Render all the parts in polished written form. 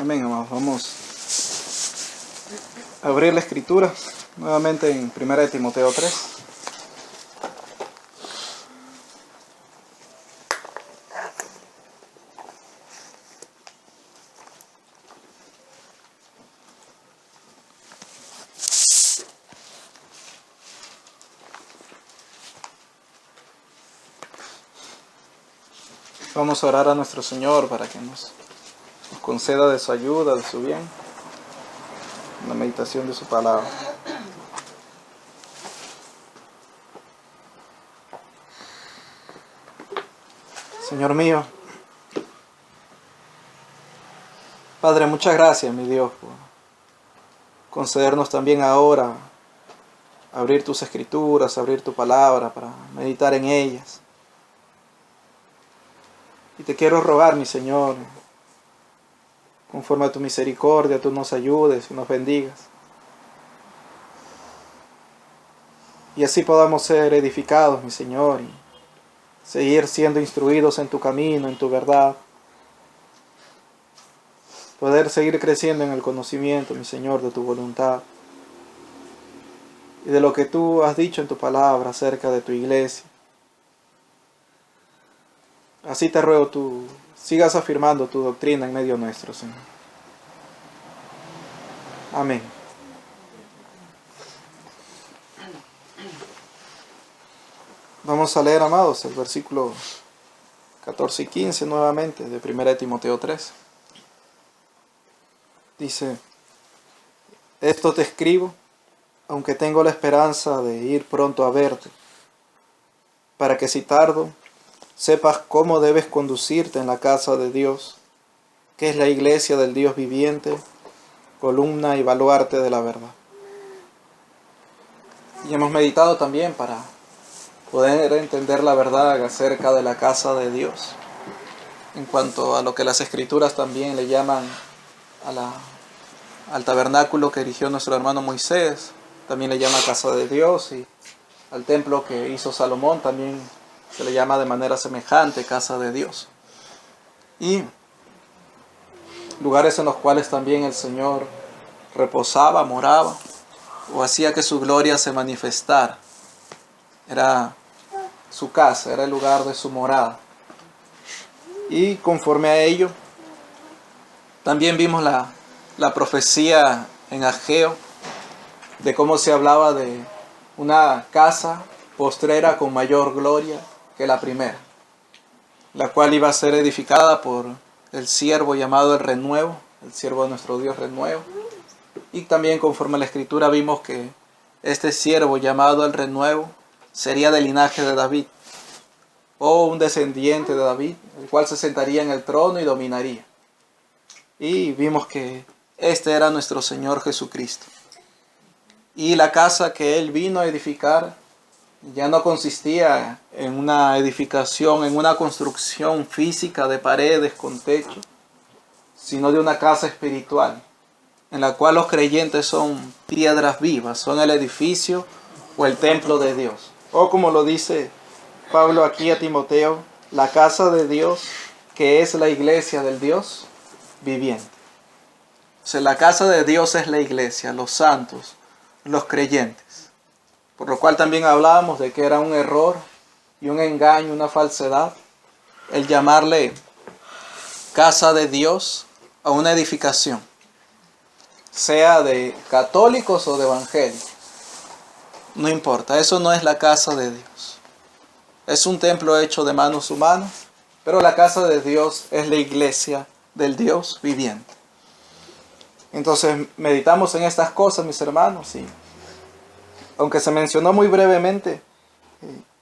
Amén, amados. Vamos a abrir la escritura nuevamente en 1 Timoteo 3. Vamos a orar a nuestro Señor para que nos conceda de su ayuda, de su bien, la meditación de su palabra. Señor mío, Padre, muchas gracias, mi Dios, por concedernos también ahora abrir tus escrituras, abrir tu palabra para meditar en ellas. Y te quiero rogar, mi Señor, conforme a tu misericordia, tú nos ayudes y nos bendigas. Y así podamos ser edificados, mi Señor, y seguir siendo instruidos en tu camino, en tu verdad. Poder seguir creciendo en el conocimiento, mi Señor, de tu voluntad. Y de lo que tú has dicho en tu palabra acerca de tu iglesia. Así te ruego tú sigas afirmando tu doctrina en medio nuestro, Señor. Amén. Vamos a leer, amados, el versículo 14 y 15 nuevamente de 1 Timoteo 3. Dice: esto te escribo, aunque tengo la esperanza de ir pronto a verte, para que si tardo, sepas cómo debes conducirte en la casa de Dios, que es la iglesia del Dios viviente, columna y baluarte de la verdad. Y hemos meditado también para poder entender la verdad acerca de la casa de Dios, en cuanto a lo que las escrituras también le llaman al tabernáculo que erigió nuestro hermano Moisés, también le llama casa de Dios, y al templo que hizo Salomón también se le llama de manera semejante casa de Dios. Y lugares en los cuales también el Señor reposaba, moraba, o hacía que su gloria se manifestara. Era su casa, era el lugar de su morada. Y conforme a ello, también vimos la profecía en Ageo, de cómo se hablaba de una casa postrera con mayor gloria que la primera, la cual iba a ser edificada por el siervo llamado el Renuevo, el siervo de nuestro Dios Renuevo. Y también conforme a la escritura vimos que este siervo llamado el Renuevo sería del linaje de David, o un descendiente de David, el cual se sentaría en el trono y dominaría. Y vimos que este era nuestro Señor Jesucristo. Y la casa que Él vino a edificar ya no consistía en una edificación, en una construcción física de paredes con techo, sino de una casa espiritual, en la cual los creyentes son piedras vivas, son el edificio o el templo de Dios. O como lo dice Pablo aquí a Timoteo, la casa de Dios, que es la iglesia del Dios viviente. O sea, la casa de Dios es la iglesia, los santos, los creyentes. Por lo cual también hablábamos de que era un error y un engaño, una falsedad, el llamarle casa de Dios a una edificación, sea de católicos o de evangélicos. No importa, eso no es la casa de Dios. Es un templo hecho de manos humanas, pero la casa de Dios es la iglesia del Dios viviente. Entonces meditamos en estas cosas, mis hermanos, y aunque se mencionó muy brevemente,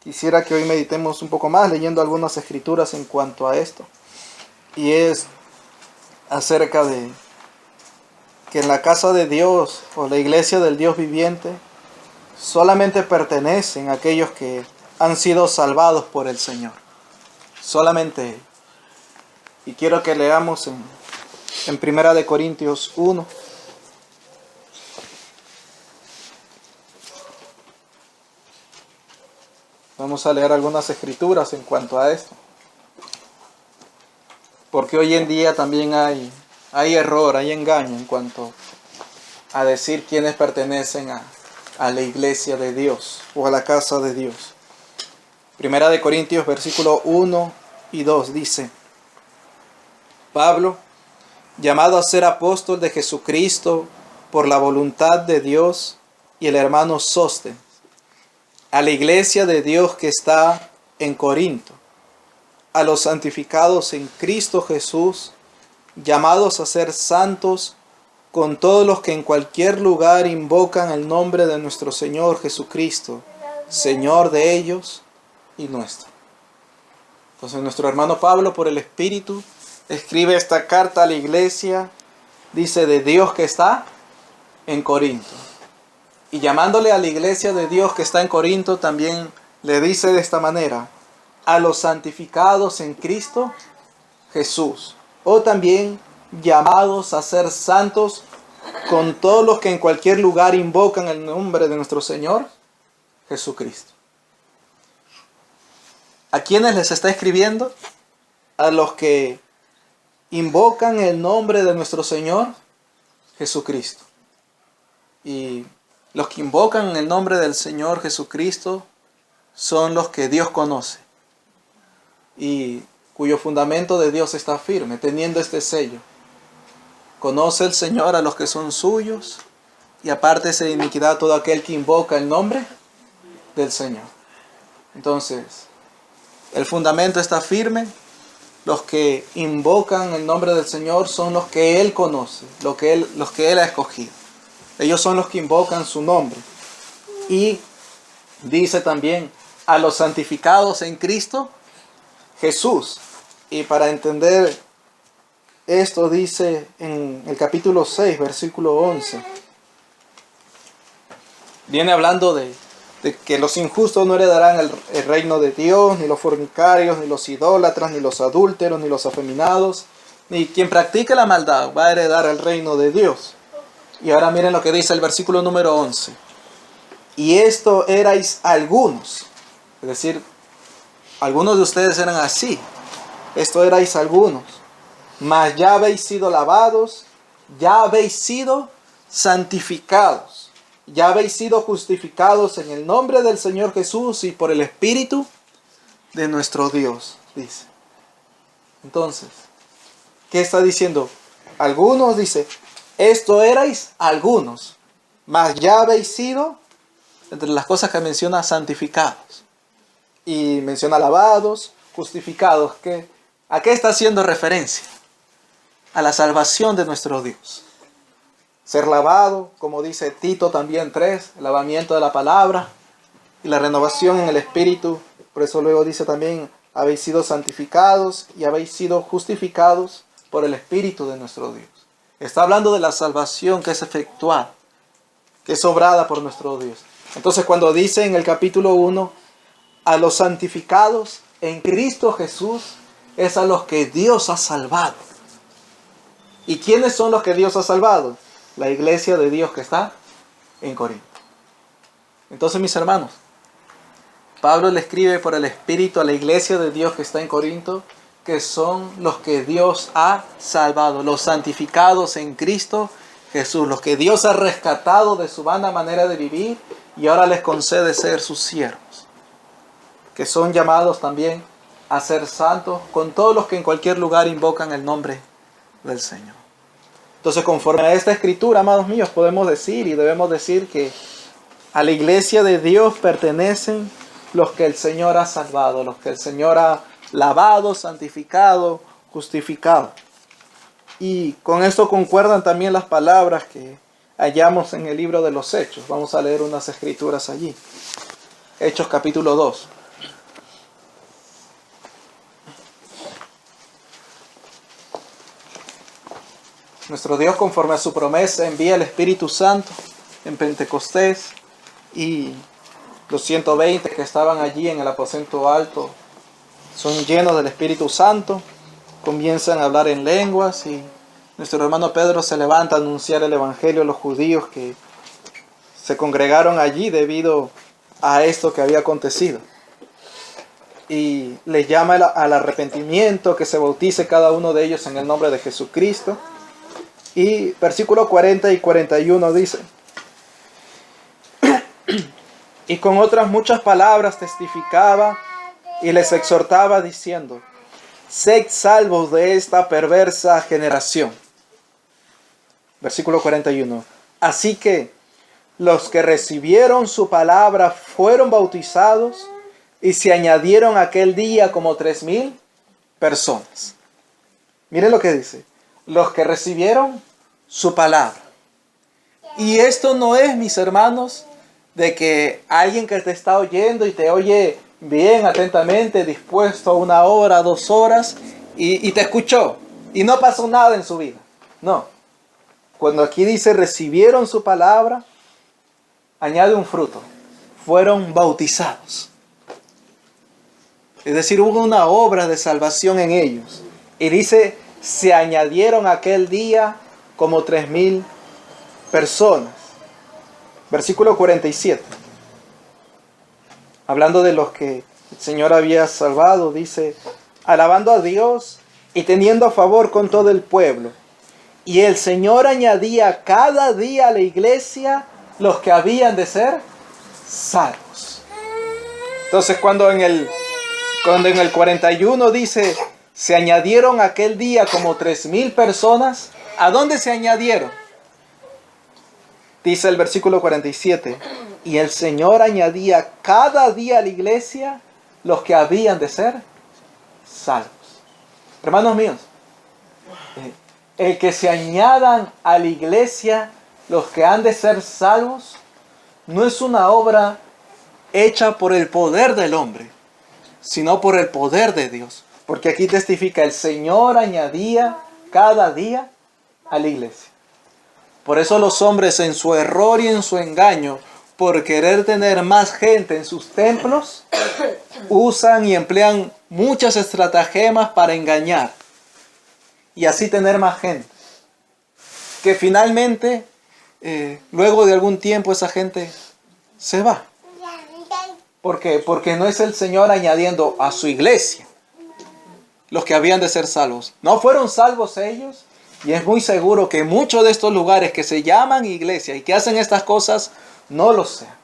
quisiera que hoy meditemos un poco más leyendo algunas escrituras en cuanto a esto. Y es acerca de que en la casa de Dios o la iglesia del Dios viviente solamente pertenecen a aquellos que han sido salvados por el Señor. Solamente Él. Y quiero que leamos en 1 Corintios 1. Vamos a leer algunas escrituras en cuanto a esto. Porque hoy en día también hay hay error, hay engaño en cuanto a decir quiénes pertenecen a la iglesia de Dios o a la casa de Dios. Primera de Corintios, versículo 1 y 2 dice: Pablo, llamado a ser apóstol de Jesucristo por la voluntad de Dios, y el hermano Sóstenes, a la iglesia de Dios que está en Corinto, a los santificados en Cristo Jesús, llamados a ser santos, con todos los que en cualquier lugar invocan el nombre de nuestro Señor Jesucristo, Señor de ellos y nuestro. Entonces nuestro hermano Pablo, por el Espíritu, escribe esta carta a la iglesia, dice, de Dios que está en Corinto. Y llamándole a la iglesia de Dios que está en Corinto, también le dice de esta manera: a los santificados en Cristo Jesús, o también llamados a ser santos, con todos los que en cualquier lugar invocan el nombre de nuestro Señor Jesucristo. ¿A quiénes les está escribiendo? A los que invocan el nombre de nuestro Señor Jesucristo. Y los que invocan el nombre del Señor Jesucristo son los que Dios conoce y cuyo fundamento de Dios está firme, teniendo este sello. Conoce el Señor a los que son suyos, y apártese de iniquidad todo aquel que invoca el nombre del Señor. Entonces, el fundamento está firme. Los que invocan el nombre del Señor son los que Él conoce, los que Él ha escogido. Ellos son los que invocan su nombre. Y dice también a los santificados en Cristo Jesús. Y para entender esto dice en el capítulo 6, versículo 11. Viene hablando de que los injustos no heredarán el reino de Dios, ni los fornicarios, ni los idólatras, ni los adúlteros, ni los afeminados, ni quien practique la maldad va a heredar el reino de Dios. Y ahora miren lo que dice el versículo número 11. Y esto erais algunos, es decir, algunos de ustedes eran así. Esto erais algunos, mas ya habéis sido lavados, ya habéis sido santificados, ya habéis sido justificados en el nombre del Señor Jesús y por el Espíritu de nuestro Dios, dice. Entonces, ¿qué está diciendo? Algunos, dice, esto erais algunos, mas ya habéis sido, entre las cosas que menciona, santificados. Y menciona lavados, justificados. ¿A qué está haciendo referencia? A la salvación de nuestro Dios. Ser lavado, como dice Tito también 3, el lavamiento de la palabra y la renovación en el Espíritu. Por eso luego dice también, habéis sido santificados y habéis sido justificados por el Espíritu de nuestro Dios. Está hablando de la salvación que es efectuada, que es obrada por nuestro Dios. Entonces cuando dice en el capítulo 1, a los santificados en Cristo Jesús, es a los que Dios ha salvado. ¿Y quiénes son los que Dios ha salvado? La iglesia de Dios que está en Corinto. Entonces, mis hermanos, Pablo le escribe por el Espíritu a la iglesia de Dios que está en Corinto, que son los que Dios ha salvado, los santificados en Cristo Jesús, los que Dios ha rescatado de su vana manera de vivir y ahora les concede ser sus siervos, que son llamados también a ser santos con todos los que en cualquier lugar invocan el nombre del Señor. Entonces, conforme a esta escritura, amados míos, podemos decir y debemos decir que a la iglesia de Dios pertenecen los que el Señor ha salvado, los que el Señor ha lavado, santificado, justificado. Y con esto concuerdan también las palabras que hallamos en el libro de los Hechos. Vamos a leer unas escrituras allí. Hechos capítulo 2. Nuestro Dios, conforme a su promesa, envía el Espíritu Santo en Pentecostés, y los 120 que estaban allí en el aposento alto son llenos del Espíritu Santo, comienzan a hablar en lenguas, y nuestro hermano Pedro se levanta a anunciar el Evangelio a los judíos que se congregaron allí debido a esto que había acontecido. Y les llama al arrepentimiento, que se bautice cada uno de ellos en el nombre de Jesucristo. Y versículos 40 y 41 dice: y con otras muchas palabras testificaba y les exhortaba diciendo: sed salvos de esta perversa generación. Versículo 41. Así que los que recibieron su palabra fueron bautizados y se añadieron aquel día como 3,000 personas. Miren lo que dice: los que recibieron su palabra. Y esto no es, mis hermanos, de que alguien que te está oyendo y te oye bien, atentamente, dispuesto a 1 hora, 2 horas, y te escuchó, y no pasó nada en su vida. No. Cuando aquí dice recibieron su palabra, añade un fruto: fueron bautizados. Es decir, hubo una obra de salvación en ellos. Y dice, se añadieron aquel día como 3,000 personas. Versículo 47. Hablando de los que el Señor había salvado, dice: alabando a Dios y teniendo favor con todo el pueblo. Y el Señor añadía cada día a la iglesia los que habían de ser salvos. Entonces cuando en el 41 dice, se añadieron aquel día como 3,000 personas, ¿a dónde se añadieron? Dice el versículo 47, y el Señor añadía cada día a la iglesia los que habían de ser salvos. Hermanos míos, el que se añadan a la iglesia los que han de ser salvos no es una obra hecha por el poder del hombre, sino por el poder de Dios. Porque aquí testifica, el Señor añadía cada día a la iglesia. Por eso los hombres, en su error y en su engaño, por querer tener más gente en sus templos, usan y emplean muchas estratagemas para engañar y así tener más gente. Que finalmente, luego de algún tiempo, esa gente se va. ¿Por qué? Porque no es el Señor añadiendo a su iglesia los que habían de ser salvos. No fueron salvos ellos. Y es muy seguro que muchos de estos lugares que se llaman iglesia y que hacen estas cosas no lo sean.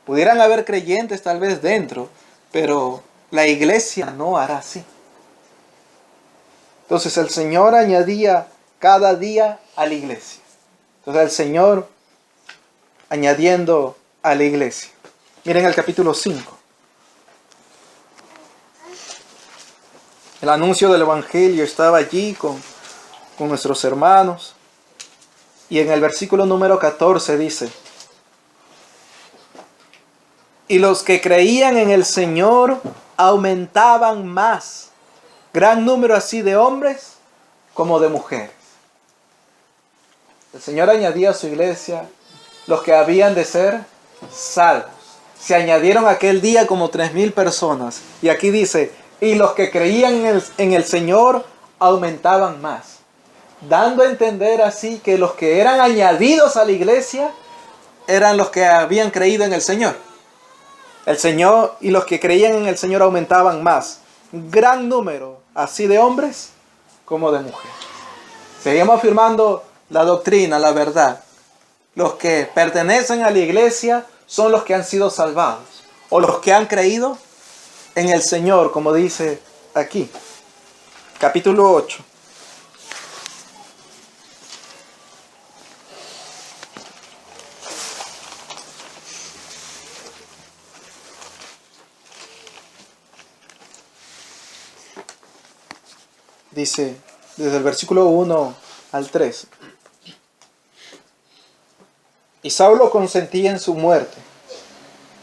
Pudieran haber creyentes tal vez dentro, pero la iglesia no hará así. Entonces el Señor añadía cada día a la iglesia. Entonces el Señor añadiendo a la iglesia. Miren el capítulo 5. El anuncio del Evangelio estaba allí con nuestros hermanos. Y en el versículo número 14 dice: y los que creían en el Señor aumentaban más, gran número así de hombres como de mujeres. El Señor añadía a su iglesia los que habían de ser salvos. Se añadieron aquel día como 3,000 personas. Y aquí dice, y los que creían en el Señor aumentaban más. Dando a entender así que los que eran añadidos a la iglesia eran los que habían creído en el Señor. El Señor y los que creían en el Señor aumentaban más. Gran número así de hombres como de mujeres. Seguimos afirmando la doctrina, la verdad. Los que pertenecen a la iglesia son los que han sido salvados. O los que han creído en el Señor, como dice aquí. Capítulo 8. Dice, desde el versículo 1 al 3. Y Saulo consentía en su muerte.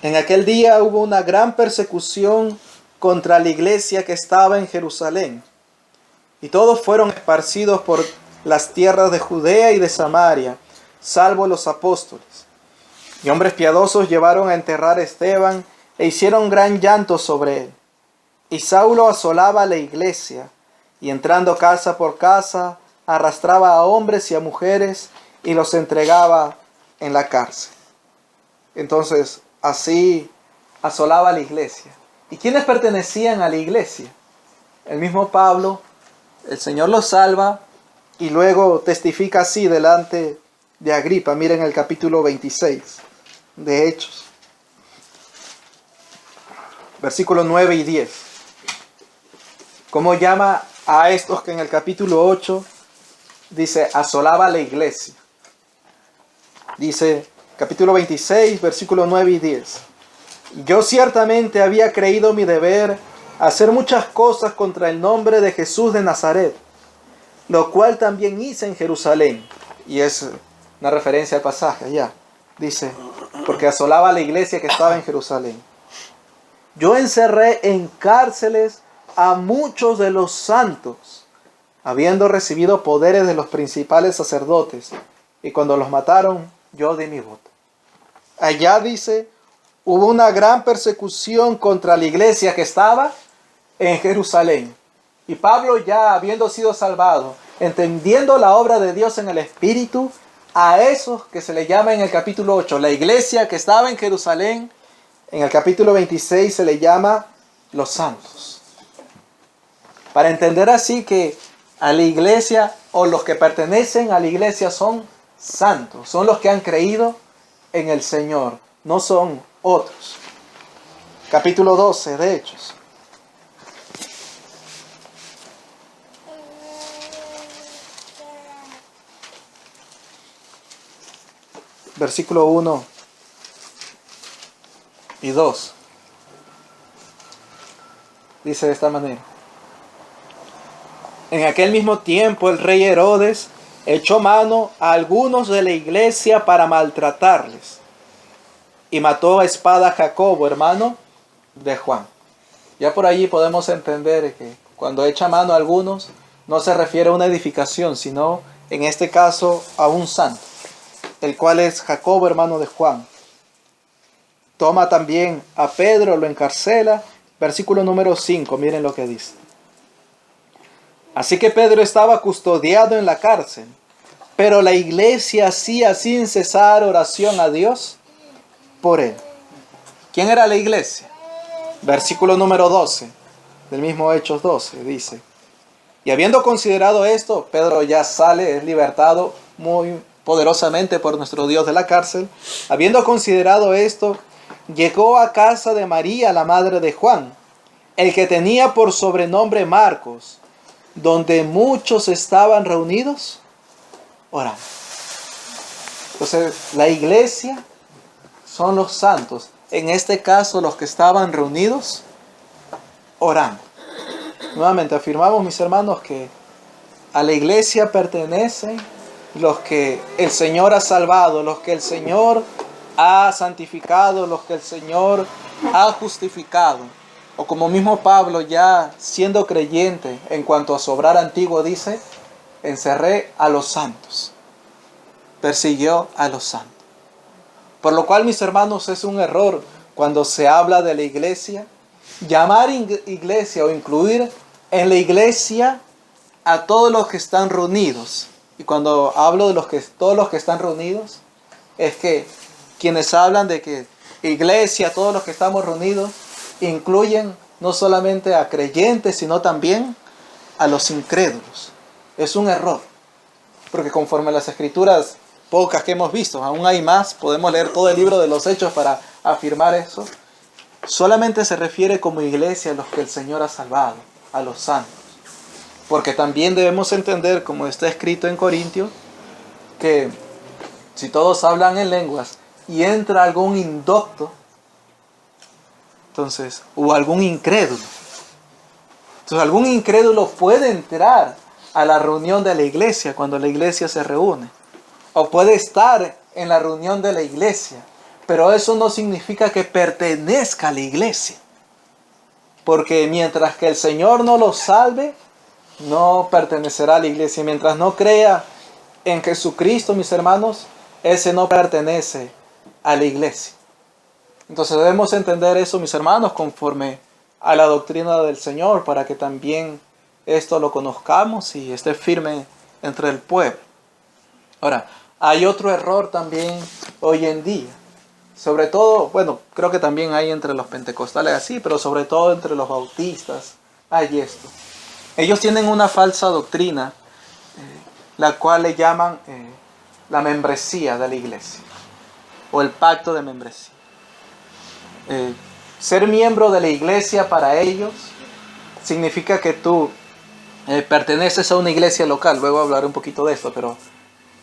En aquel día hubo una gran persecución contra la iglesia que estaba en Jerusalén. Y todos fueron esparcidos por las tierras de Judea y de Samaria, salvo los apóstoles. Y hombres piadosos llevaron a enterrar a Esteban e hicieron gran llanto sobre él. Y Saulo asolaba la iglesia, y entrando casa por casa, arrastraba a hombres y a mujeres y los entregaba en la cárcel. Entonces, así asolaba la iglesia. ¿Y quiénes pertenecían a la iglesia? El mismo Pablo, el Señor lo salva y luego testifica así delante de Agripa. Miren el capítulo 26 de Hechos, versículos 9 y 10. ¿Cómo llama a estos que en el capítulo 8 dice asolaba la iglesia? Dice, capítulo 26, versículos 9 y 10. Yo ciertamente había creído mi deber hacer muchas cosas contra el nombre de Jesús de Nazaret, lo cual también hice en Jerusalén. Y es una referencia al pasaje allá. Dice, porque asolaba la iglesia que estaba en Jerusalén. Yo encerré en cárceles a muchos de los santos, habiendo recibido poderes de los principales sacerdotes, y cuando los mataron, yo di mi voto. Allá dice, hubo una gran persecución contra la iglesia que estaba en Jerusalén. Y Pablo, ya habiendo sido salvado, entendiendo la obra de Dios en el Espíritu, a esos que se le llama en el capítulo 8, la iglesia que estaba en Jerusalén, en el capítulo 26 se le llama los santos. Para entender así que a la iglesia, o los que pertenecen a la iglesia, son santos, son los que han creído en el Señor, no son otros. Capítulo 12 de Hechos. Versículo 1 y 2. Dice de esta manera. En aquel mismo tiempo el rey Herodes echó mano a algunos de la iglesia para maltratarles, y mató a espada a Jacobo, hermano de Juan. Ya por allí podemos entender que cuando echa mano a algunos, no se refiere a una edificación, sino en este caso a un santo, el cual es Jacobo, hermano de Juan. Toma también a Pedro, lo encarcela. Versículo número 5, miren lo que dice. Así que Pedro estaba custodiado en la cárcel, pero la iglesia hacía sin cesar oración a Dios por él. ¿Quién era la iglesia? Versículo número 12, del mismo Hechos 12, dice. Y habiendo considerado esto, Pedro ya sale, es libertado muy poderosamente por nuestro Dios de la cárcel. Habiendo considerado esto, llegó a casa de María, la madre de Juan, el que tenía por sobrenombre Marcos, donde muchos estaban reunidos orando. Entonces, la iglesia son los santos, en este caso los que estaban reunidos orando. Nuevamente afirmamos, mis hermanos, que a la iglesia pertenecen los que el Señor ha salvado, los que el Señor ha santificado, los que el Señor ha justificado. O como mismo Pablo, ya siendo creyente en cuanto a su obrar antiguo, dice, encerré a los santos, persiguió a los santos. Por lo cual, mis hermanos, es un error cuando se habla de la iglesia, llamar iglesia o incluir en la iglesia a todos los que están reunidos. Y cuando hablo de todos los que están reunidos, es que quienes hablan de que iglesia, todos los que estamos reunidos, incluyen no solamente a creyentes, sino también a los incrédulos. Es un error, porque conforme a las escrituras pocas que hemos visto, aún hay más, podemos leer todo el libro de los Hechos para afirmar eso, solamente se refiere como iglesia a los que el Señor ha salvado, a los santos. Porque también debemos entender, como está escrito en Corintios, que si todos hablan en lenguas y entra algún indocto, entonces, o algún incrédulo. Entonces, algún incrédulo puede entrar a la reunión de la iglesia cuando la iglesia se reúne. O puede estar en la reunión de la iglesia. Pero eso no significa que pertenezca a la iglesia. Porque mientras que el Señor no lo salve, no pertenecerá a la iglesia. Mientras no crea en Jesucristo, mis hermanos, ese no pertenece a la iglesia. Entonces debemos entender eso, mis hermanos, conforme a la doctrina del Señor, para que también esto lo conozcamos y esté firme entre el pueblo. Ahora, hay otro error también hoy en día. Sobre todo, bueno, creo que también hay entre los pentecostales así, pero sobre todo entre los bautistas hay esto. Ellos tienen una falsa doctrina, la cual le llaman la membresía de la iglesia o el pacto de membresía. Ser miembro de la iglesia para ellos significa que tú perteneces a una iglesia local. Luego hablaré un poquito de esto, pero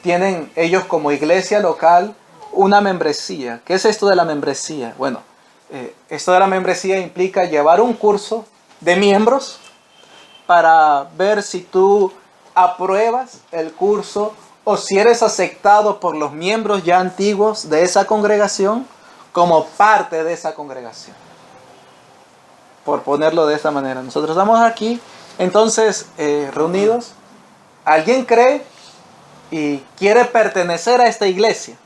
tienen ellos como iglesia local una membresía. ¿Qué es esto de la membresía? Bueno, esto de la membresía implica llevar un curso de miembros para ver si tú apruebas el curso o si eres aceptado por los miembros ya antiguos de esa congregación como parte de esa congregación. Por ponerlo de esta manera. Nosotros estamos aquí, entonces, reunidos. Alguien cree y quiere pertenecer a esta iglesia.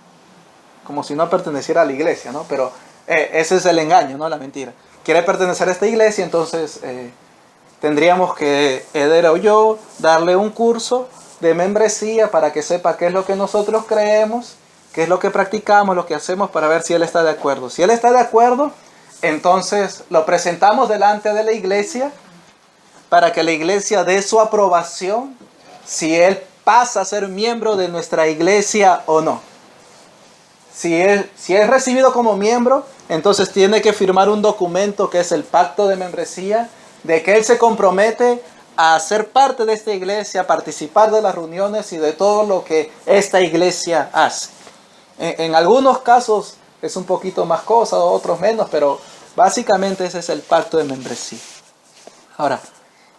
Como si no perteneciera a la iglesia, ¿no? Pero ese es el engaño, ¿no? La mentira. Quiere pertenecer a esta iglesia, entonces tendríamos que, Eder o yo, darle un curso de membresía para que sepa qué es lo que nosotros creemos, qué es lo que practicamos, lo que hacemos, para ver si él está de acuerdo. Si él está de acuerdo, entonces lo presentamos delante de la iglesia para que la iglesia dé su aprobación si él pasa a ser miembro de nuestra iglesia o no. Si es recibido como miembro, entonces tiene que firmar un documento que es el pacto de membresía, de que él se compromete a ser parte de esta iglesia, a participar de las reuniones y de todo lo que esta iglesia hace. En algunos casos es un poquito más cosa, otros menos, pero básicamente ese es el pacto de membresía. Ahora,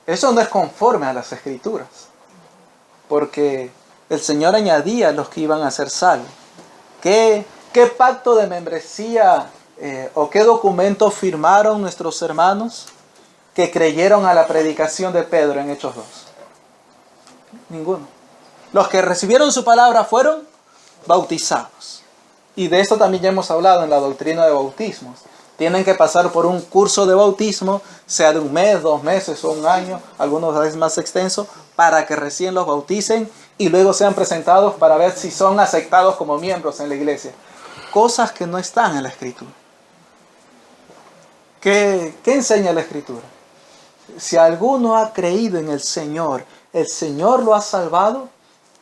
eso no es conforme a las Escrituras, porque el Señor añadía a los que iban a ser salvos. ¿Qué pacto de membresía o qué documento firmaron nuestros hermanos que creyeron a la predicación de Pedro en Hechos 2? Ninguno. Los que recibieron su palabra fueron bautizados. Y de esto también ya hemos hablado en la doctrina de bautismos. Tienen que pasar por un curso de bautismo, sea de 1 mes, 2 meses o 1 año, algunos veces más extenso, para que recién los bauticen y luego sean presentados para ver si son aceptados como miembros en la iglesia. Cosas que no están en la Escritura. ¿Qué enseña la Escritura? Si alguno ha creído en el Señor lo ha salvado,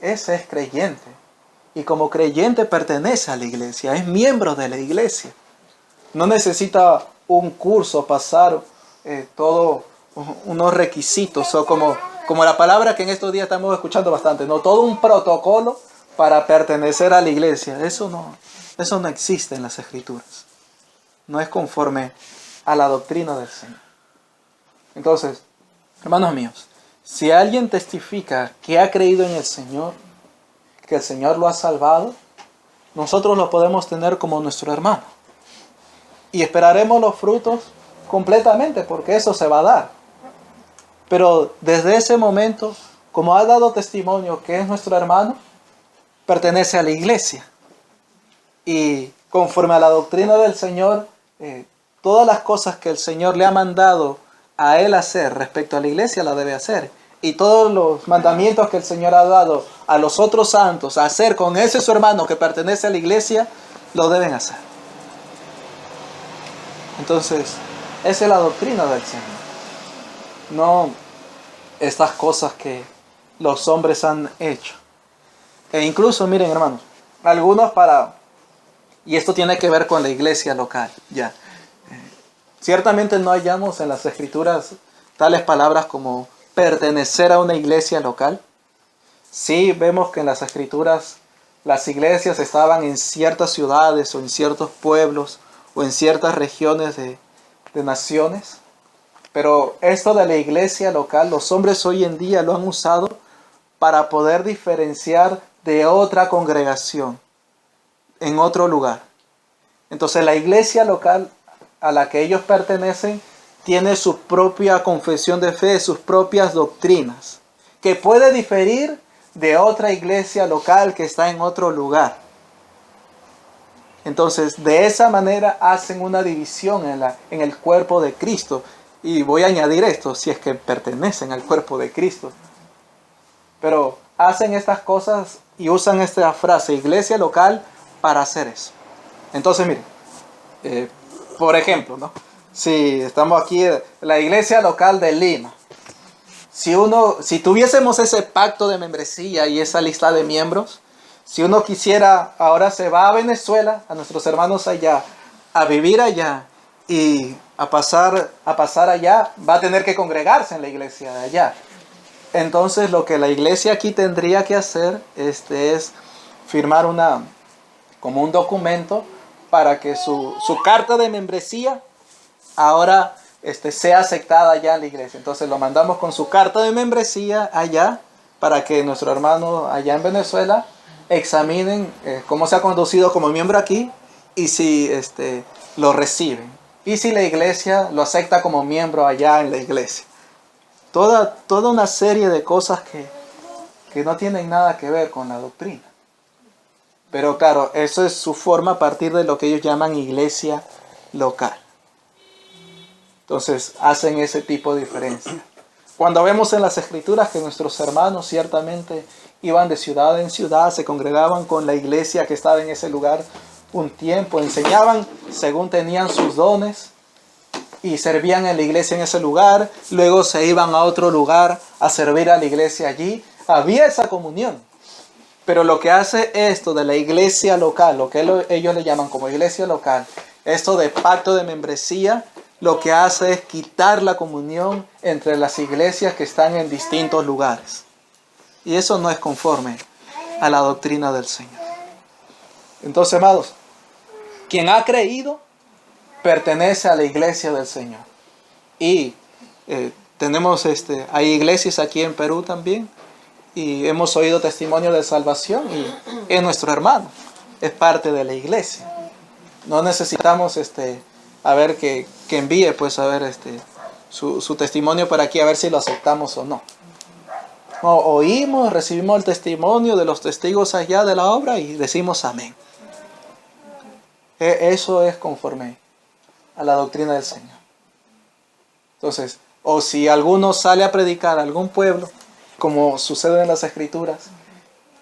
ese es creyente. Y como creyente pertenece a la iglesia, es miembro de la iglesia. No necesita un curso, pasar todos unos requisitos, o como la palabra que en estos días estamos escuchando bastante, no, todo un protocolo para pertenecer a la iglesia. Eso no existe en las Escrituras. No es conforme a la doctrina del Señor. Entonces, hermanos míos, si alguien testifica que ha creído en el Señor, que el Señor lo ha salvado, nosotros lo podemos tener como nuestro hermano. Y esperaremos los frutos completamente, porque eso se va a dar. Pero desde ese momento, como ha dado testimonio que es nuestro hermano, pertenece a la iglesia. Y conforme a la doctrina del Señor, todas las cosas que el Señor le ha mandado a él hacer respecto a la iglesia, la debe hacer. Y todos los mandamientos que el Señor ha dado a los otros santos a hacer con ese su hermano que pertenece a la iglesia, lo deben hacer. Entonces, esa es la doctrina del Señor. No estas cosas que los hombres han hecho. E incluso, miren hermanos, algunos y esto tiene que ver con la iglesia local, ya. Ciertamente no hallamos en las Escrituras tales palabras como pertenecer a una iglesia local. Sí vemos que en las Escrituras las iglesias estaban en ciertas ciudades o en ciertos pueblos o en ciertas regiones de naciones. Pero esto de la iglesia local, los hombres hoy en día lo han usado para poder diferenciar de otra congregación en otro lugar. Entonces la iglesia local a la que ellos pertenecen tiene su propia confesión de fe, sus propias doctrinas, que puede diferir de otra iglesia local que está en otro lugar. Entonces, de esa manera hacen una división en el cuerpo de Cristo. Y voy a añadir esto, si es que pertenecen al cuerpo de Cristo. Pero hacen estas cosas y usan esta frase, iglesia local, para hacer eso. Entonces, miren, por ejemplo, ¿no? Si estamos aquí, la iglesia local de Lima. Si tuviésemos ese pacto de membresía y esa lista de miembros, si uno quisiera, ahora se va a Venezuela, a nuestros hermanos allá, a vivir allá y a pasar allá, va a tener que congregarse en la iglesia de allá. Entonces lo que la iglesia aquí tendría que hacer es firmar como un documento para que su carta de membresía ahora sea aceptada allá en la iglesia. Entonces lo mandamos con su carta de membresía allá para que nuestro hermano allá en Venezuela examinen cómo se ha conducido como miembro aquí y si lo reciben. Y si la iglesia lo acepta como miembro allá en la iglesia. Toda una serie de cosas que no tienen nada que ver con la doctrina. Pero claro, eso es su forma a partir de lo que ellos llaman iglesia local. Entonces hacen ese tipo de diferencia. Cuando vemos en las escrituras que nuestros hermanos ciertamente iban de ciudad en ciudad, se congregaban con la iglesia que estaba en ese lugar un tiempo, enseñaban según tenían sus dones y servían en la iglesia en ese lugar, luego se iban a otro lugar a servir a la iglesia allí, había esa comunión. Pero lo que hace esto de la iglesia local, lo que ellos le llaman como iglesia local, esto de pacto de membresía, lo que hace es quitar la comunión entre las iglesias que están en distintos lugares. Y eso no es conforme a la doctrina del Señor. Entonces, amados, quien ha creído pertenece a la iglesia del Señor. Y tenemos, hay iglesias aquí en Perú también. Y hemos oído testimonio de salvación y es nuestro hermano, es parte de la iglesia. No necesitamos a ver que envíe pues a ver su testimonio para aquí a ver si lo aceptamos o no. No, oímos, recibimos el testimonio de los testigos allá de la obra y decimos amén. Eso es conforme a la doctrina del Señor. Entonces, o si alguno sale a predicar a algún pueblo, como sucede en las escrituras,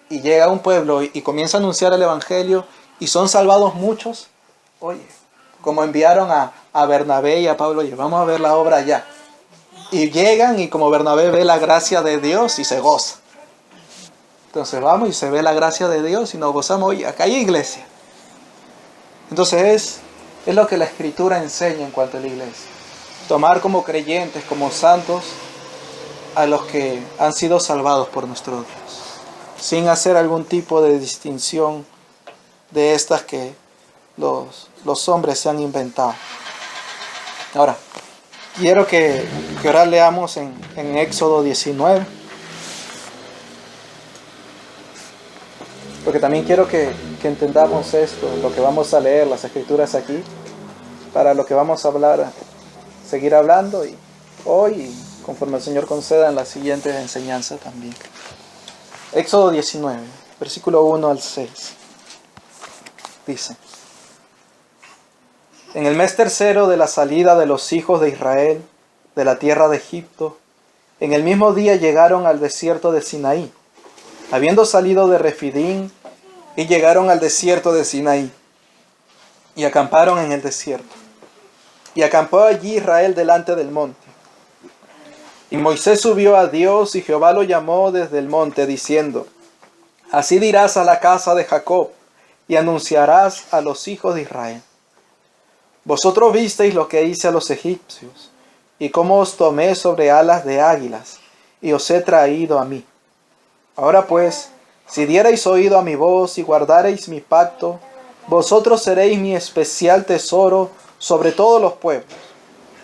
y llega a un pueblo y comienza a anunciar el evangelio y son salvados muchos, oye, como enviaron a Bernabé y a Pablo, oye, vamos a ver la obra allá. Y llegan y como Bernabé ve la gracia de Dios y se goza. Entonces vamos y se ve la gracia de Dios y nos gozamos, oye, acá hay iglesia. Entonces es lo que la escritura enseña en cuanto a la iglesia. Tomar como creyentes, como santos, a los que han sido salvados por nuestro Dios, sin hacer algún tipo de distinción de estas que los hombres se han inventado. Ahora, quiero que ahora leamos en Éxodo 19, porque también quiero que entendamos esto, lo que vamos a leer, las escrituras aquí, para lo que vamos a hablar, seguir hablando y hoy, conforme el Señor conceda en la siguiente enseñanza también. Éxodo 19, versículo 1 al 6. Dice: En el mes tercero de la salida de los hijos de Israel de la tierra de Egipto, en el mismo día llegaron al desierto de Sinaí, habiendo salido de Refidín, y llegaron al desierto de Sinaí, y acamparon en el desierto. Y acampó allí Israel delante del monte. Y Moisés subió a Dios, y Jehová lo llamó desde el monte, diciendo: Así dirás a la casa de Jacob, y anunciarás a los hijos de Israel: Vosotros visteis lo que hice a los egipcios, y cómo os tomé sobre alas de águilas, y os he traído a mí. Ahora pues, si diereis oído a mi voz, y guardareis mi pacto, vosotros seréis mi especial tesoro sobre todos los pueblos,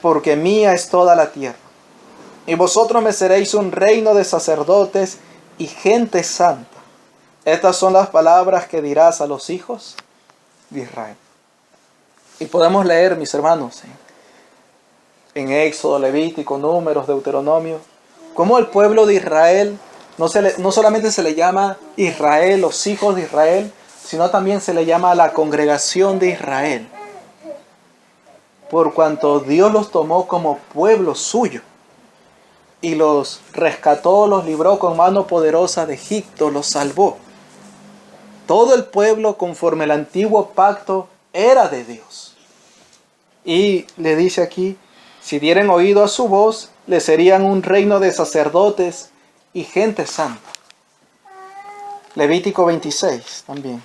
porque mía es toda la tierra. Y vosotros me seréis un reino de sacerdotes y gente santa. Estas son las palabras que dirás a los hijos de Israel. Y podemos leer, mis hermanos, en Éxodo, Levítico, Números, Deuteronomio, cómo el pueblo de Israel no solamente se le llama Israel, los hijos de Israel, sino también se le llama la congregación de Israel, por cuanto Dios los tomó como pueblo suyo y los rescató, los libró con mano poderosa de Egipto, los salvó. Todo el pueblo, conforme al antiguo pacto, era de Dios. Y le dice aquí: si dieren oído a su voz le serían un reino de sacerdotes y gente santa. Levítico 26 también.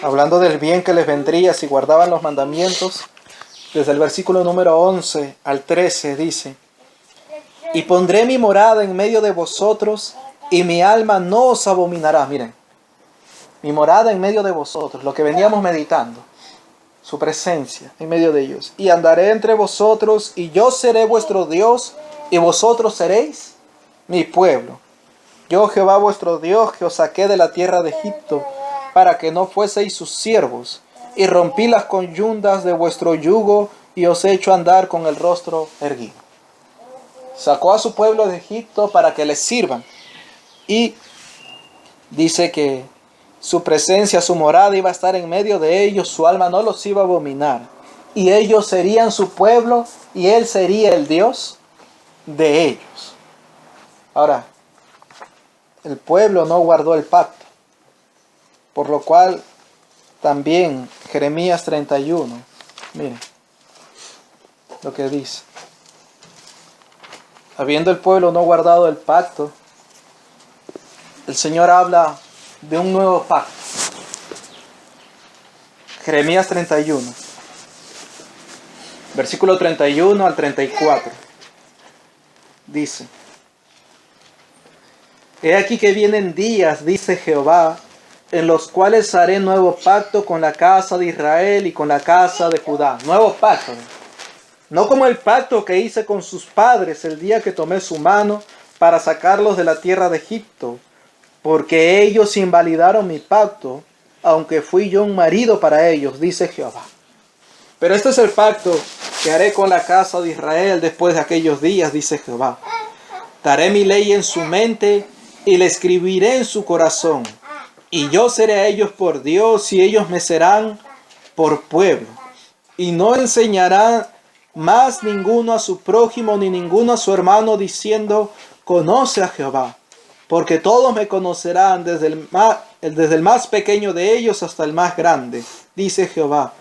Hablando del bien que les vendría si guardaban los mandamientos, desde el versículo número 11 al 13 dice: y pondré mi morada en medio de vosotros, y mi alma no os abominará. Miren, mi morada en medio de vosotros, lo que veníamos meditando, su presencia en medio de ellos. Y andaré entre vosotros, y yo seré vuestro Dios, y vosotros seréis mi pueblo. Yo, Jehová vuestro Dios, que os saqué de la tierra de Egipto, para que no fueseis sus siervos, y rompí las conyundas de vuestro yugo, y os he hecho andar con el rostro erguido. Sacó a su pueblo de Egipto para que les sirvan. Y dice que su presencia, su morada iba a estar en medio de ellos, su alma no los iba a abominar. Y ellos serían su pueblo y él sería el Dios de ellos. Ahora, el pueblo no guardó el pacto, por lo cual también Jeremías 31, miren lo que dice. Habiendo el pueblo no guardado el pacto, el Señor habla de un nuevo pacto. Jeremías 31, versículo 31 al 34. Dice: he aquí que vienen días, dice Jehová, en los cuales haré nuevo pacto con la casa de Israel y con la casa de Judá. Nuevo pacto. No como el pacto que hice con sus padres el día que tomé su mano para sacarlos de la tierra de Egipto, porque ellos invalidaron mi pacto, aunque fui yo un marido para ellos, dice Jehová. Pero este es el pacto que haré con la casa de Israel después de aquellos días, dice Jehová. Daré mi ley en su mente y la escribiré en su corazón. Y yo seré a ellos por Dios y ellos me serán por pueblo. Y no enseñarán más ninguno a su prójimo ni ninguno a su hermano diciendo: conoce a Jehová. Porque todos me conocerán desde el más pequeño de ellos hasta el más grande, dice Jehová.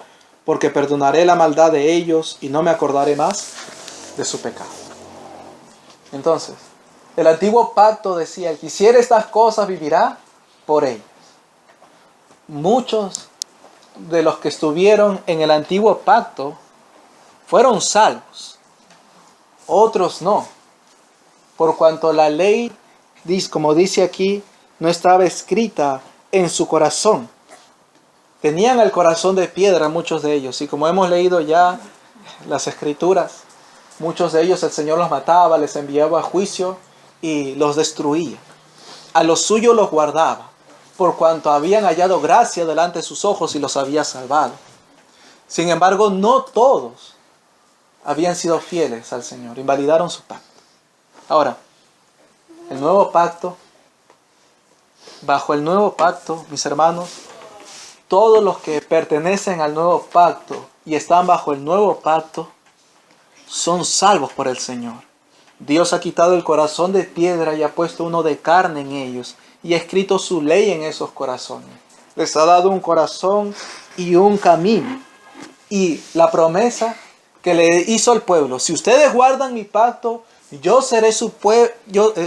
Porque perdonaré la maldad de ellos y no me acordaré más de su pecado. Entonces, el antiguo pacto decía: el que hiciere estas cosas vivirá por ellas. Muchos de los que estuvieron en el antiguo pacto fueron salvos, otros no, por cuanto la ley, como dice aquí, no estaba escrita en su corazón. Tenían el corazón de piedra muchos de ellos, y como hemos leído ya las escrituras, muchos de ellos el Señor los mataba, les enviaba a juicio y los destruía. A los suyos los guardaba, por cuanto habían hallado gracia delante de sus ojos y los había salvado. Sin embargo, no todos habían sido fieles al Señor, invalidaron su pacto. Ahora, el nuevo pacto, bajo el nuevo pacto, mis hermanos, todos los que pertenecen al nuevo pacto y están bajo el nuevo pacto son salvos por el Señor. Dios ha quitado el corazón de piedra y ha puesto uno de carne en ellos y ha escrito su ley en esos corazones. Les ha dado un corazón y un camino. Y la promesa que le hizo al pueblo: si ustedes guardan mi pacto, yo seré su pueblo,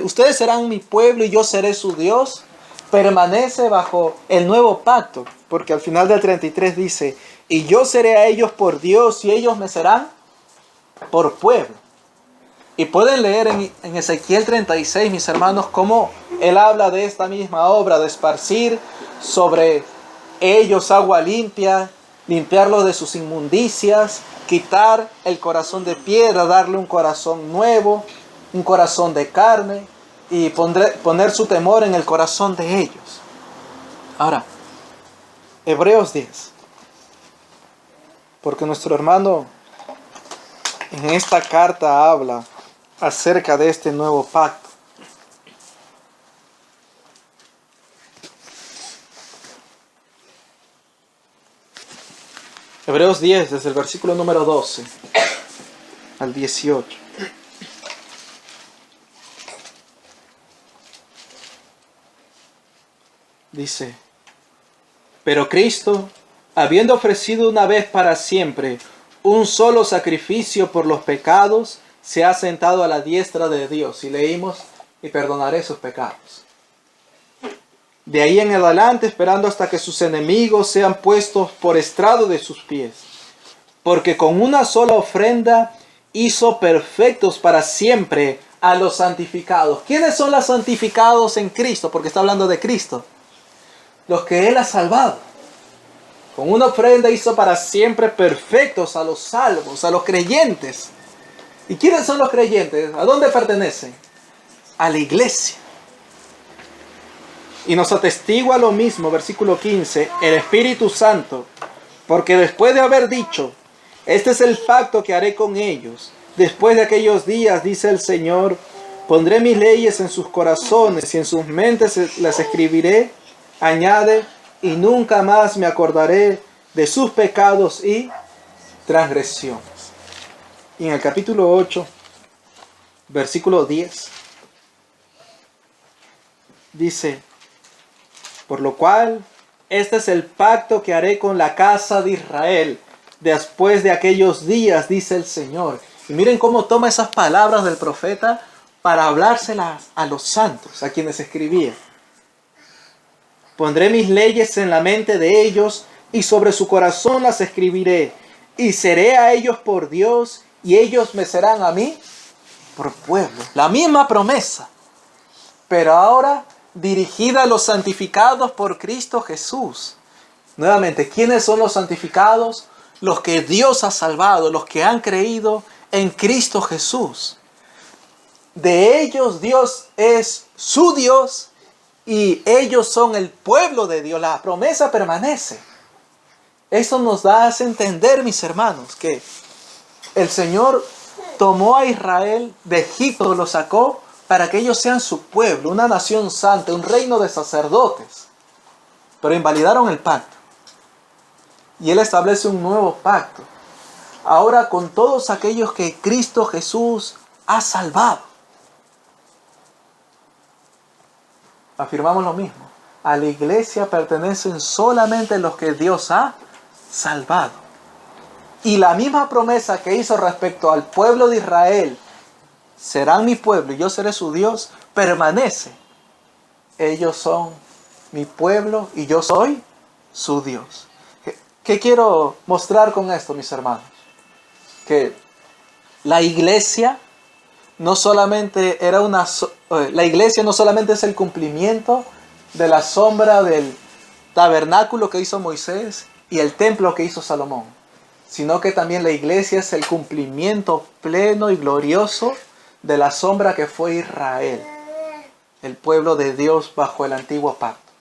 ustedes serán mi pueblo y yo seré su Dios, permanece bajo el nuevo pacto. Porque al final del 33 dice: y yo seré a ellos por Dios y ellos me serán por pueblo. Y pueden leer en Ezequiel 36, mis hermanos, cómo él habla de esta misma obra, de esparcir sobre ellos agua limpia, limpiarlos de sus inmundicias, quitar el corazón de piedra, darle un corazón nuevo, un corazón de carne, y poner su temor en el corazón de ellos. Ahora, Hebreos 10. Porque nuestro hermano en esta carta habla acerca de este nuevo pacto. Hebreos 10, desde el versículo número 12 al 18. Dice, pero Cristo, habiendo ofrecido una vez para siempre un solo sacrificio por los pecados, se ha sentado a la diestra de Dios. Y leímos, y perdonaré sus pecados. De ahí en adelante, esperando hasta que sus enemigos sean puestos por estrado de sus pies. Porque con una sola ofrenda hizo perfectos para siempre a los santificados. ¿Quiénes son los santificados en Cristo? Porque está hablando de Cristo. Los que Él ha salvado. Con una ofrenda hizo para siempre perfectos a los salvos, a los creyentes. ¿Y quiénes son los creyentes? ¿A dónde pertenecen? A la iglesia. Y nos atestigua lo mismo, versículo 15, el Espíritu Santo, porque después de haber dicho, este es el pacto que haré con ellos, después de aquellos días, dice el Señor, pondré mis leyes en sus corazones y en sus mentes las escribiré, añade, y nunca más me acordaré de sus pecados y transgresiones. Y en el capítulo 8, versículo 10, dice, por lo cual, este es el pacto que haré con la casa de Israel después de aquellos días, dice el Señor. Y miren cómo toma esas palabras del profeta para hablárselas a los santos, a quienes escribía. Pondré mis leyes en la mente de ellos y sobre su corazón las escribiré. Y seré a ellos por Dios y ellos me serán a mí por pueblo. La misma promesa, pero ahora dirigida a los santificados por Cristo Jesús. Nuevamente, ¿quiénes son los santificados? Los que Dios ha salvado, los que han creído en Cristo Jesús. De ellos Dios es su Dios y ellos son el pueblo de Dios. La promesa permanece. Eso nos da a entender, mis hermanos, que el Señor tomó a Israel de Egipto, lo sacó para que ellos sean su pueblo, una nación santa, un reino de sacerdotes. Pero invalidaron el pacto. Y Él establece un nuevo pacto. Ahora con todos aquellos que Cristo Jesús ha salvado. Afirmamos lo mismo. A la iglesia pertenecen solamente los que Dios ha salvado. Y la misma promesa que hizo respecto al pueblo de Israel, serán mi pueblo y yo seré su Dios, permanece. Ellos son mi pueblo y yo soy su Dios. ¿Qué quiero mostrar con esto, mis hermanos? Que la iglesia no solamente la iglesia no solamente es el cumplimiento de la sombra del tabernáculo que hizo Moisés y el templo que hizo Salomón, sino que también la iglesia es el cumplimiento pleno y glorioso de la sombra que fue Israel, el pueblo de Dios bajo el antiguo pacto.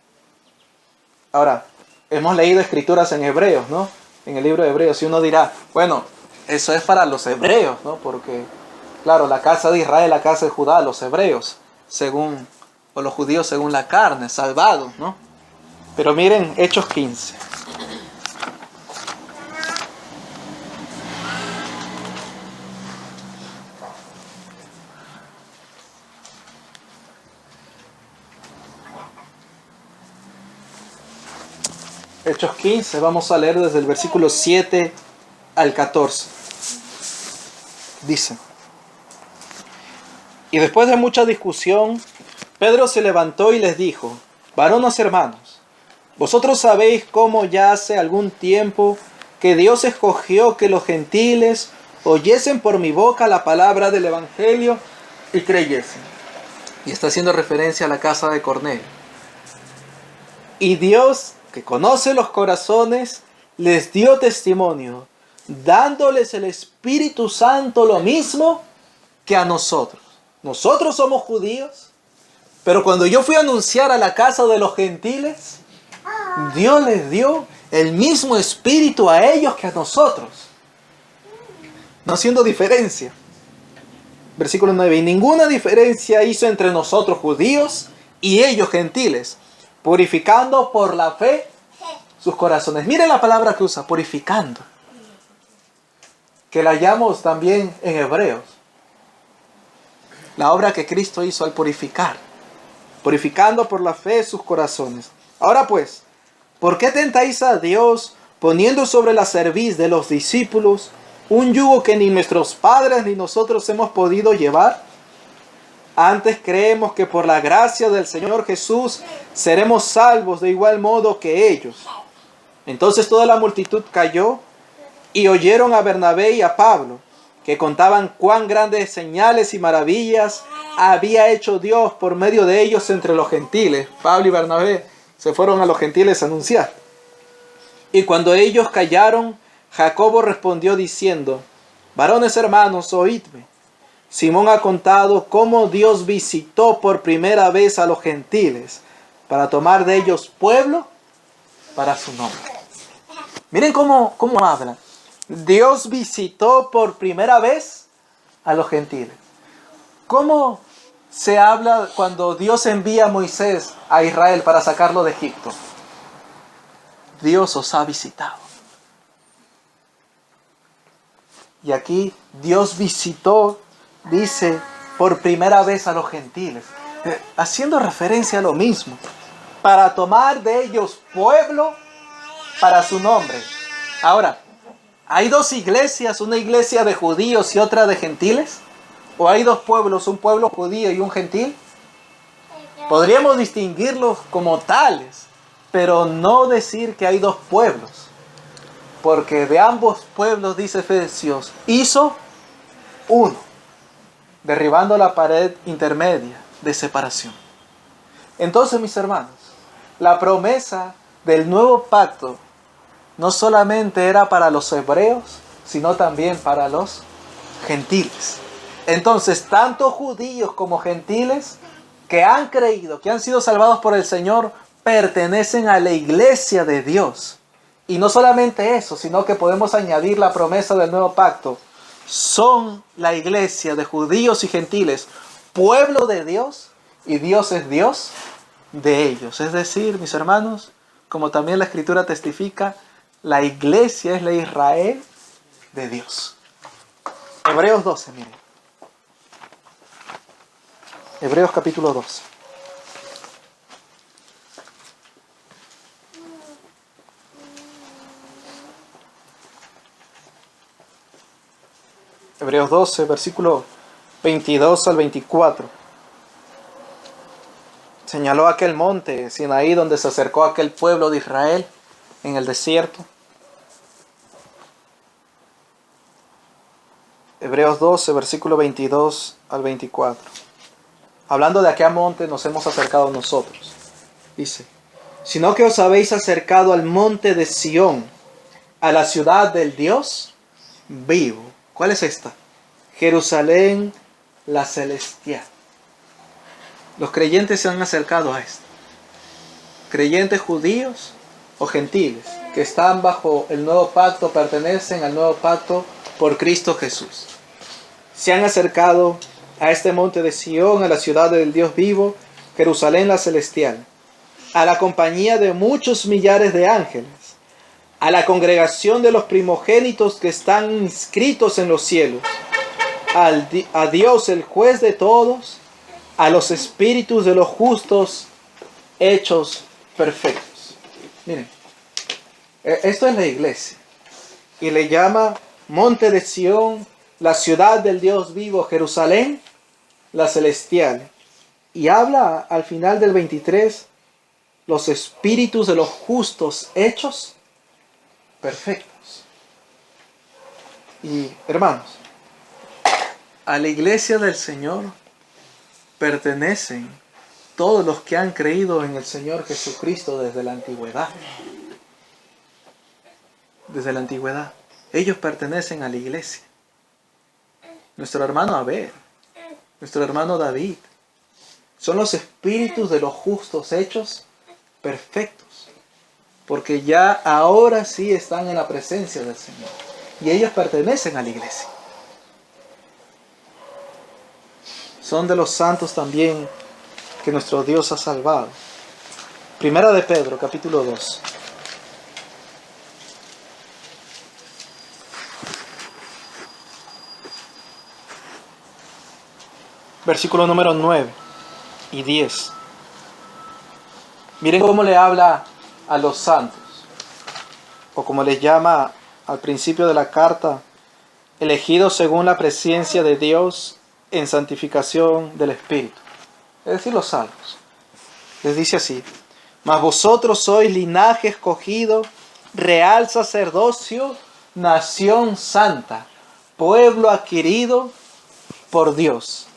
Ahora, hemos leído escrituras en Hebreos, ¿no? En el libro de Hebreos, y uno dirá, bueno, eso es para los hebreos, ¿no? Porque, claro, la casa de Israel, la casa de Judá, los hebreos, o los judíos según la carne, salvados, ¿no? Pero miren Hechos 15. Hechos 15, vamos a leer desde el versículo 7 al 14. Dice: Y después de mucha discusión, Pedro se levantó y les dijo: Varones hermanos, vosotros sabéis cómo ya hace algún tiempo que Dios escogió que los gentiles oyesen por mi boca la palabra del Evangelio y creyesen. Y está haciendo referencia a la casa de Cornelio. Y Dios, que conoce los corazones, les dio testimonio, dándoles el Espíritu Santo lo mismo que a nosotros. Nosotros somos judíos, pero cuando yo fui a anunciar a la casa de los gentiles, Dios les dio el mismo Espíritu a ellos que a nosotros, no haciendo diferencia. Versículo 9: Y ninguna diferencia hizo entre nosotros judíos y ellos gentiles, purificando por la fe sus corazones. Miren la palabra que usa, purificando, que la hallamos también en Hebreos. La obra que Cristo hizo al purificar, purificando por la fe sus corazones, Ahora pues, ¿por qué tentáis a Dios poniendo sobre la cerviz de los discípulos un yugo que ni nuestros padres ni nosotros hemos podido llevar? Antes creemos que por la gracia del Señor Jesús seremos salvos de igual modo que ellos. Entonces toda la multitud cayó y oyeron a Bernabé y a Pablo, que contaban cuán grandes señales y maravillas había hecho Dios por medio de ellos entre los gentiles. Pablo y Bernabé se fueron a los gentiles a anunciar. Y cuando ellos callaron, Jacobo respondió diciendo: varones hermanos, oídme. Simón ha contado cómo Dios visitó por primera vez a los gentiles para tomar de ellos pueblo para su nombre. Miren cómo habla. Dios visitó por primera vez a los gentiles. ¿Cómo se habla cuando Dios envía a Moisés a Israel para sacarlo de Egipto? Dios os ha visitado. Y aquí Dios visitó, dice, por primera vez a los gentiles, haciendo referencia a lo mismo, para tomar de ellos pueblo para su nombre. Ahora, ¿hay dos iglesias, una iglesia de judíos y otra de gentiles? ¿O hay dos pueblos, un pueblo judío y un gentil? Podríamos distinguirlos como tales, pero no decir que hay dos pueblos. Porque de ambos pueblos, dice Efesios, hizo uno, derribando la pared intermedia de separación. Entonces, mis hermanos, la promesa del nuevo pacto no solamente era para los hebreos, sino también para los gentiles. Entonces, tanto judíos como gentiles que han creído, que han sido salvados por el Señor, pertenecen a la iglesia de Dios. Y no solamente eso, sino que podemos añadir la promesa del nuevo pacto. Son la iglesia de judíos y gentiles, pueblo de Dios, y Dios es Dios de ellos. Es decir, mis hermanos, como también la Escritura testifica, la iglesia es la Israel de Dios. Hebreos 12, miren. Hebreos capítulo 12. Hebreos 12, versículo 22 al 24. Señaló aquel monte Sinaí donde se acercó aquel pueblo de Israel en el desierto. Hebreos 12, versículo 22 al 24. Hablando de aquel monte nos hemos acercado nosotros. Dice: sino que os habéis acercado al monte de Sión, a la ciudad del Dios vivo. ¿Cuál es esta? Jerusalén, la celestial. Los creyentes se han acercado a esto. Creyentes judíos o gentiles que están bajo el nuevo pacto, pertenecen al nuevo pacto por Cristo Jesús. Se han acercado a este monte de Sión, a la ciudad del Dios vivo, Jerusalén la celestial, a la compañía de muchos millares de ángeles, a la congregación de los primogénitos que están inscritos en los cielos, a Dios el juez de todos, a los espíritus de los justos hechos perfectos. Miren, esto es la iglesia y le llama monte de Sión, la ciudad del Dios vivo, Jerusalén la celestial, y habla al final del 23, los espíritus de los justos hechos perfectos. Y hermanos, a la iglesia del Señor pertenecen todos los que han creído en el Señor Jesucristo desde la antigüedad. Desde la antigüedad. Ellos pertenecen a la iglesia. Nuestro hermano Abel, nuestro hermano David, son los espíritus de los justos hechos perfectos. Porque ya ahora sí están en la presencia del Señor. Y ellos pertenecen a la iglesia. Son de los santos también que nuestro Dios ha salvado. Primera de Pedro, capítulo 2. Versículo número 9 y 10. Miren cómo le habla a los santos, o como les llama al principio de la carta, elegidos según la presencia de Dios en santificación del Espíritu. Es decir, los salvos. Les dice así: mas vosotros sois linaje escogido, real sacerdocio, nación santa, pueblo adquirido por Dios,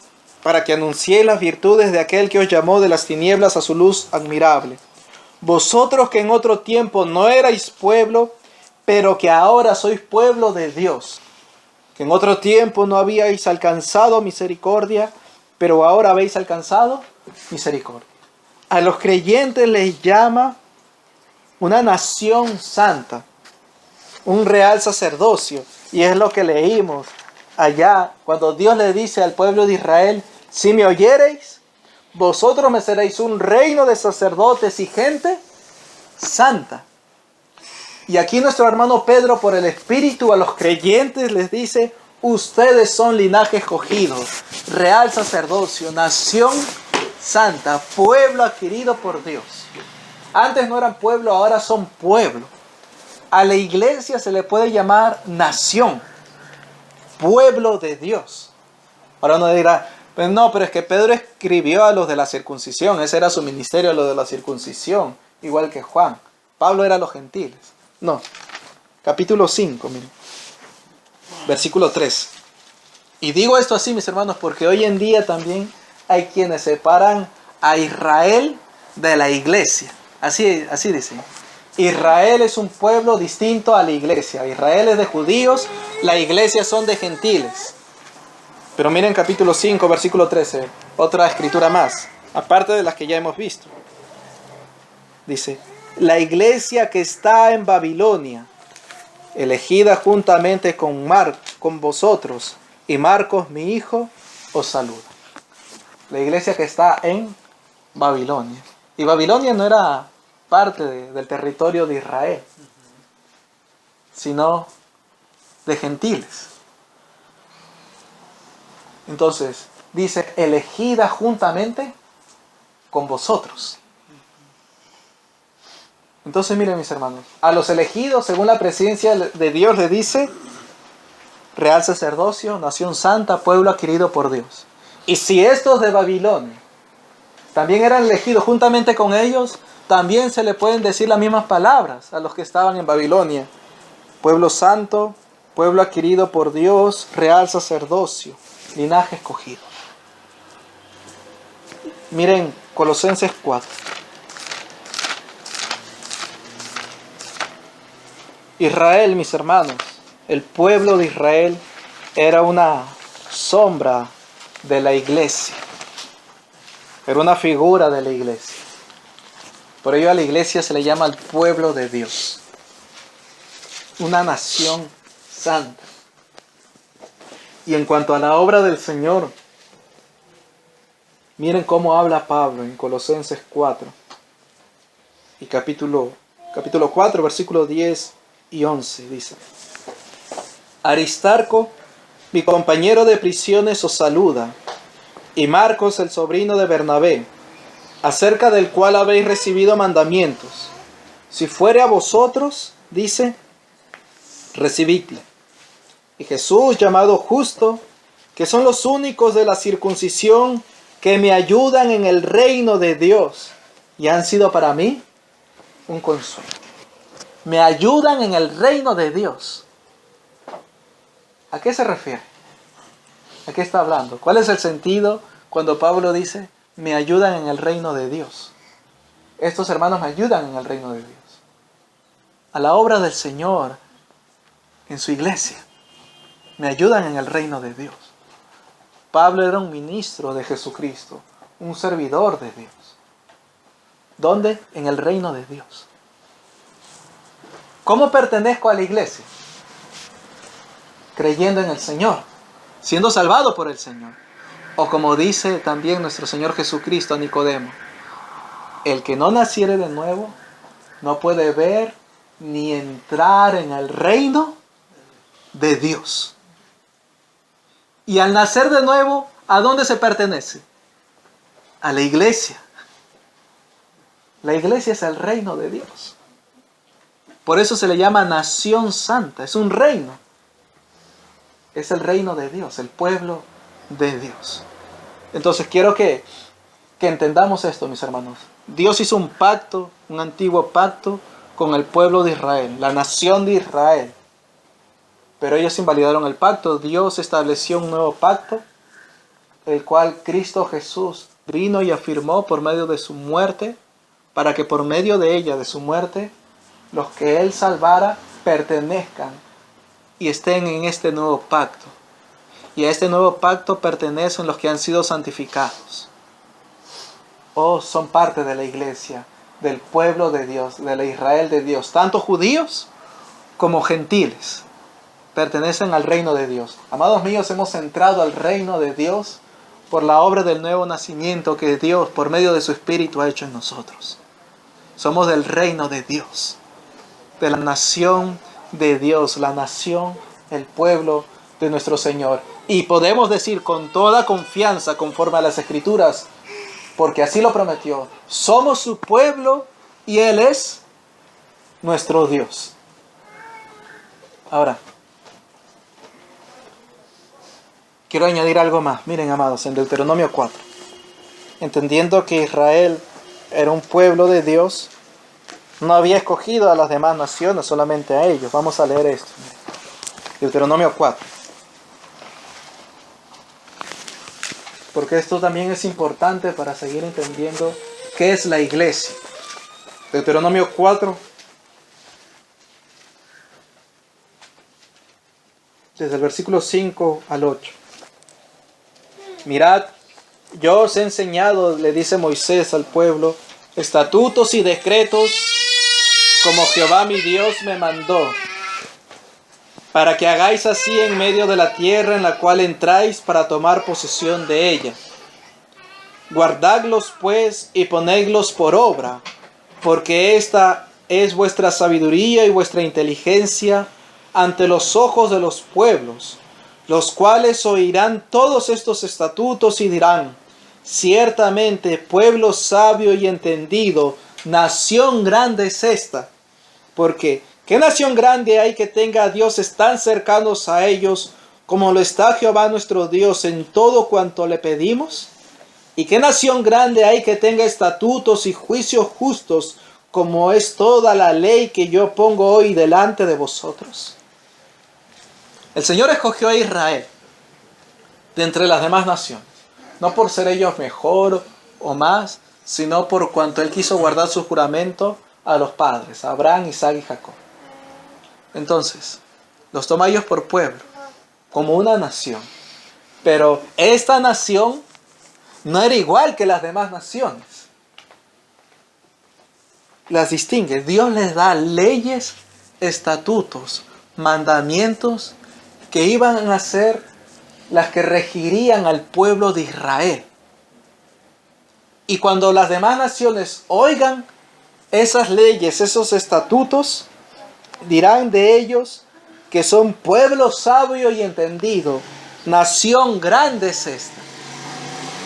para que anunciéis las virtudes de aquel que os llamó de las tinieblas a su luz admirable. Vosotros que en otro tiempo no erais pueblo, pero que ahora sois pueblo de Dios, que en otro tiempo no habíais alcanzado misericordia, pero ahora habéis alcanzado misericordia. A los creyentes les llama una nación santa, un real sacerdocio, y es lo que leímos allá cuando Dios le dice al pueblo de Israel: si me oyereis, vosotros me seréis un reino de sacerdotes y gente santa. Y aquí nuestro hermano Pedro, por el Espíritu, a los creyentes les dice: ustedes son linaje escogido, real sacerdocio, nación santa, pueblo adquirido por Dios. Antes no eran pueblo, ahora son pueblo. A la iglesia se le puede llamar nación, pueblo de Dios. Ahora uno dirá: pues no, pero es que Pedro escribió a los de la circuncisión, ese era su ministerio, a los de la circuncisión, igual que Juan. Pablo era a los gentiles. No, capítulo 5, miren, versículo 3. Y digo esto así, mis hermanos, porque hoy en día también hay quienes separan a Israel de la iglesia. Así dicen. Israel es un pueblo distinto a la iglesia. Israel es de judíos, la iglesia son de gentiles. Pero miren capítulo 5, versículo 13, otra escritura más, aparte de las que ya hemos visto. Dice: la iglesia que está en Babilonia, elegida juntamente con vosotros, y Marcos, mi hijo, os saluda. La iglesia que está en Babilonia. Y Babilonia no era parte del territorio de Israel, sino de gentiles. Entonces, dice: elegida juntamente con vosotros. Entonces, miren, mis hermanos, a los elegidos, según la presencia de Dios, le dice: real sacerdocio, nación santa, pueblo adquirido por Dios. Y si estos de Babilonia también eran elegidos juntamente con ellos, también se le pueden decir las mismas palabras a los que estaban en Babilonia: pueblo santo, pueblo adquirido por Dios, real sacerdocio, linaje escogido. Miren Colosenses 4. Israel, mis hermanos, el pueblo de Israel era una sombra de la iglesia. Era una figura de la iglesia. Por ello a la iglesia se le llama el pueblo de Dios. Una nación santa. Y en cuanto a la obra del Señor, miren cómo habla Pablo en Colosenses 4. Y capítulo 4, versículos 10 y 11 dice: Aristarco, mi compañero de prisiones, os saluda, y Marcos, el sobrino de Bernabé, acerca del cual habéis recibido mandamientos. Si fuere a vosotros, dice, recibidle. Y Jesús, llamado Justo, que son los únicos de la circuncisión que me ayudan en el reino de Dios, y han sido para mí un consuelo. Me ayudan en el reino de Dios. ¿A qué se refiere? ¿A qué está hablando? ¿Cuál es el sentido cuando Pablo dice, me ayudan en el reino de Dios? Estos hermanos me ayudan en el reino de Dios. A la obra del Señor en su iglesia. Me ayudan en el reino de Dios. Pablo era un ministro de Jesucristo, un servidor de Dios. ¿Dónde? En el reino de Dios. ¿Cómo pertenezco a la iglesia? Creyendo en el Señor, siendo salvado por el Señor. O como dice también nuestro Señor Jesucristo a Nicodemo, el que no naciere de nuevo no puede ver ni entrar en el reino de Dios. Y al nacer de nuevo, ¿a dónde se pertenece? A la iglesia. La iglesia es el reino de Dios. Por eso se le llama nación santa. Es un reino. Es el reino de Dios, el pueblo de Dios. Entonces quiero que entendamos esto, mis hermanos. Dios hizo un pacto, un antiguo pacto con el pueblo de Israel, la nación de Israel. Pero ellos invalidaron el pacto. Dios estableció un nuevo pacto, el cual Cristo Jesús vino y afirmó por medio de su muerte, para que por medio de ella, de su muerte, los que Él salvara pertenezcan y estén en este nuevo pacto. Y a este nuevo pacto pertenecen los que han sido santificados. O son parte de la iglesia, del pueblo de Dios, de la Israel de Dios. Tanto judíos como gentiles pertenecen al reino de Dios. Amados míos, hemos entrado al reino de Dios por la obra del nuevo nacimiento que Dios, por medio de su Espíritu, ha hecho en nosotros. Somos del reino de Dios, de la nación de Dios, la nación, el pueblo de nuestro Señor. Y podemos decir con toda confianza, conforme a las Escrituras, porque así lo prometió, somos su pueblo y Él es nuestro Dios. Ahora, quiero añadir algo más. Miren, amados, en Deuteronomio 4, entendiendo que Israel era un pueblo de Dios, no había escogido a las demás naciones, solamente a ellos. Vamos a leer esto. Deuteronomio 4. Porque esto también es importante para seguir entendiendo qué es la iglesia. Deuteronomio 4, desde el versículo 5 al 8. Mirad, yo os he enseñado, le dice Moisés al pueblo, estatutos y decretos como Jehová mi Dios me mandó, para que hagáis así en medio de la tierra en la cual entráis para tomar posesión de ella. Guardadlos pues y ponedlos por obra, porque esta es vuestra sabiduría y vuestra inteligencia ante los ojos de los pueblos, los cuales oirán todos estos estatutos y dirán, ciertamente pueblo sabio y entendido, nación grande es esta. Porque ¿qué nación grande hay que tenga a dioses tan cercanos a ellos como lo está Jehová nuestro Dios en todo cuanto le pedimos? ¿Y qué nación grande hay que tenga estatutos y juicios justos como es toda la ley que yo pongo hoy delante de vosotros? El Señor escogió a Israel de entre las demás naciones, no por ser ellos mejor o más, sino por cuanto Él quiso guardar su juramento a los padres, a Abraham, Isaac y Jacob. Entonces, los toma ellos por pueblo, como una nación. Pero esta nación no era igual que las demás naciones. Las distingue. Dios les da leyes, estatutos, mandamientos que iban a ser las que regirían al pueblo de Israel. Y cuando las demás naciones oigan esas leyes, esos estatutos, dirán de ellos que son pueblo sabio y entendido. Nación grande es esta.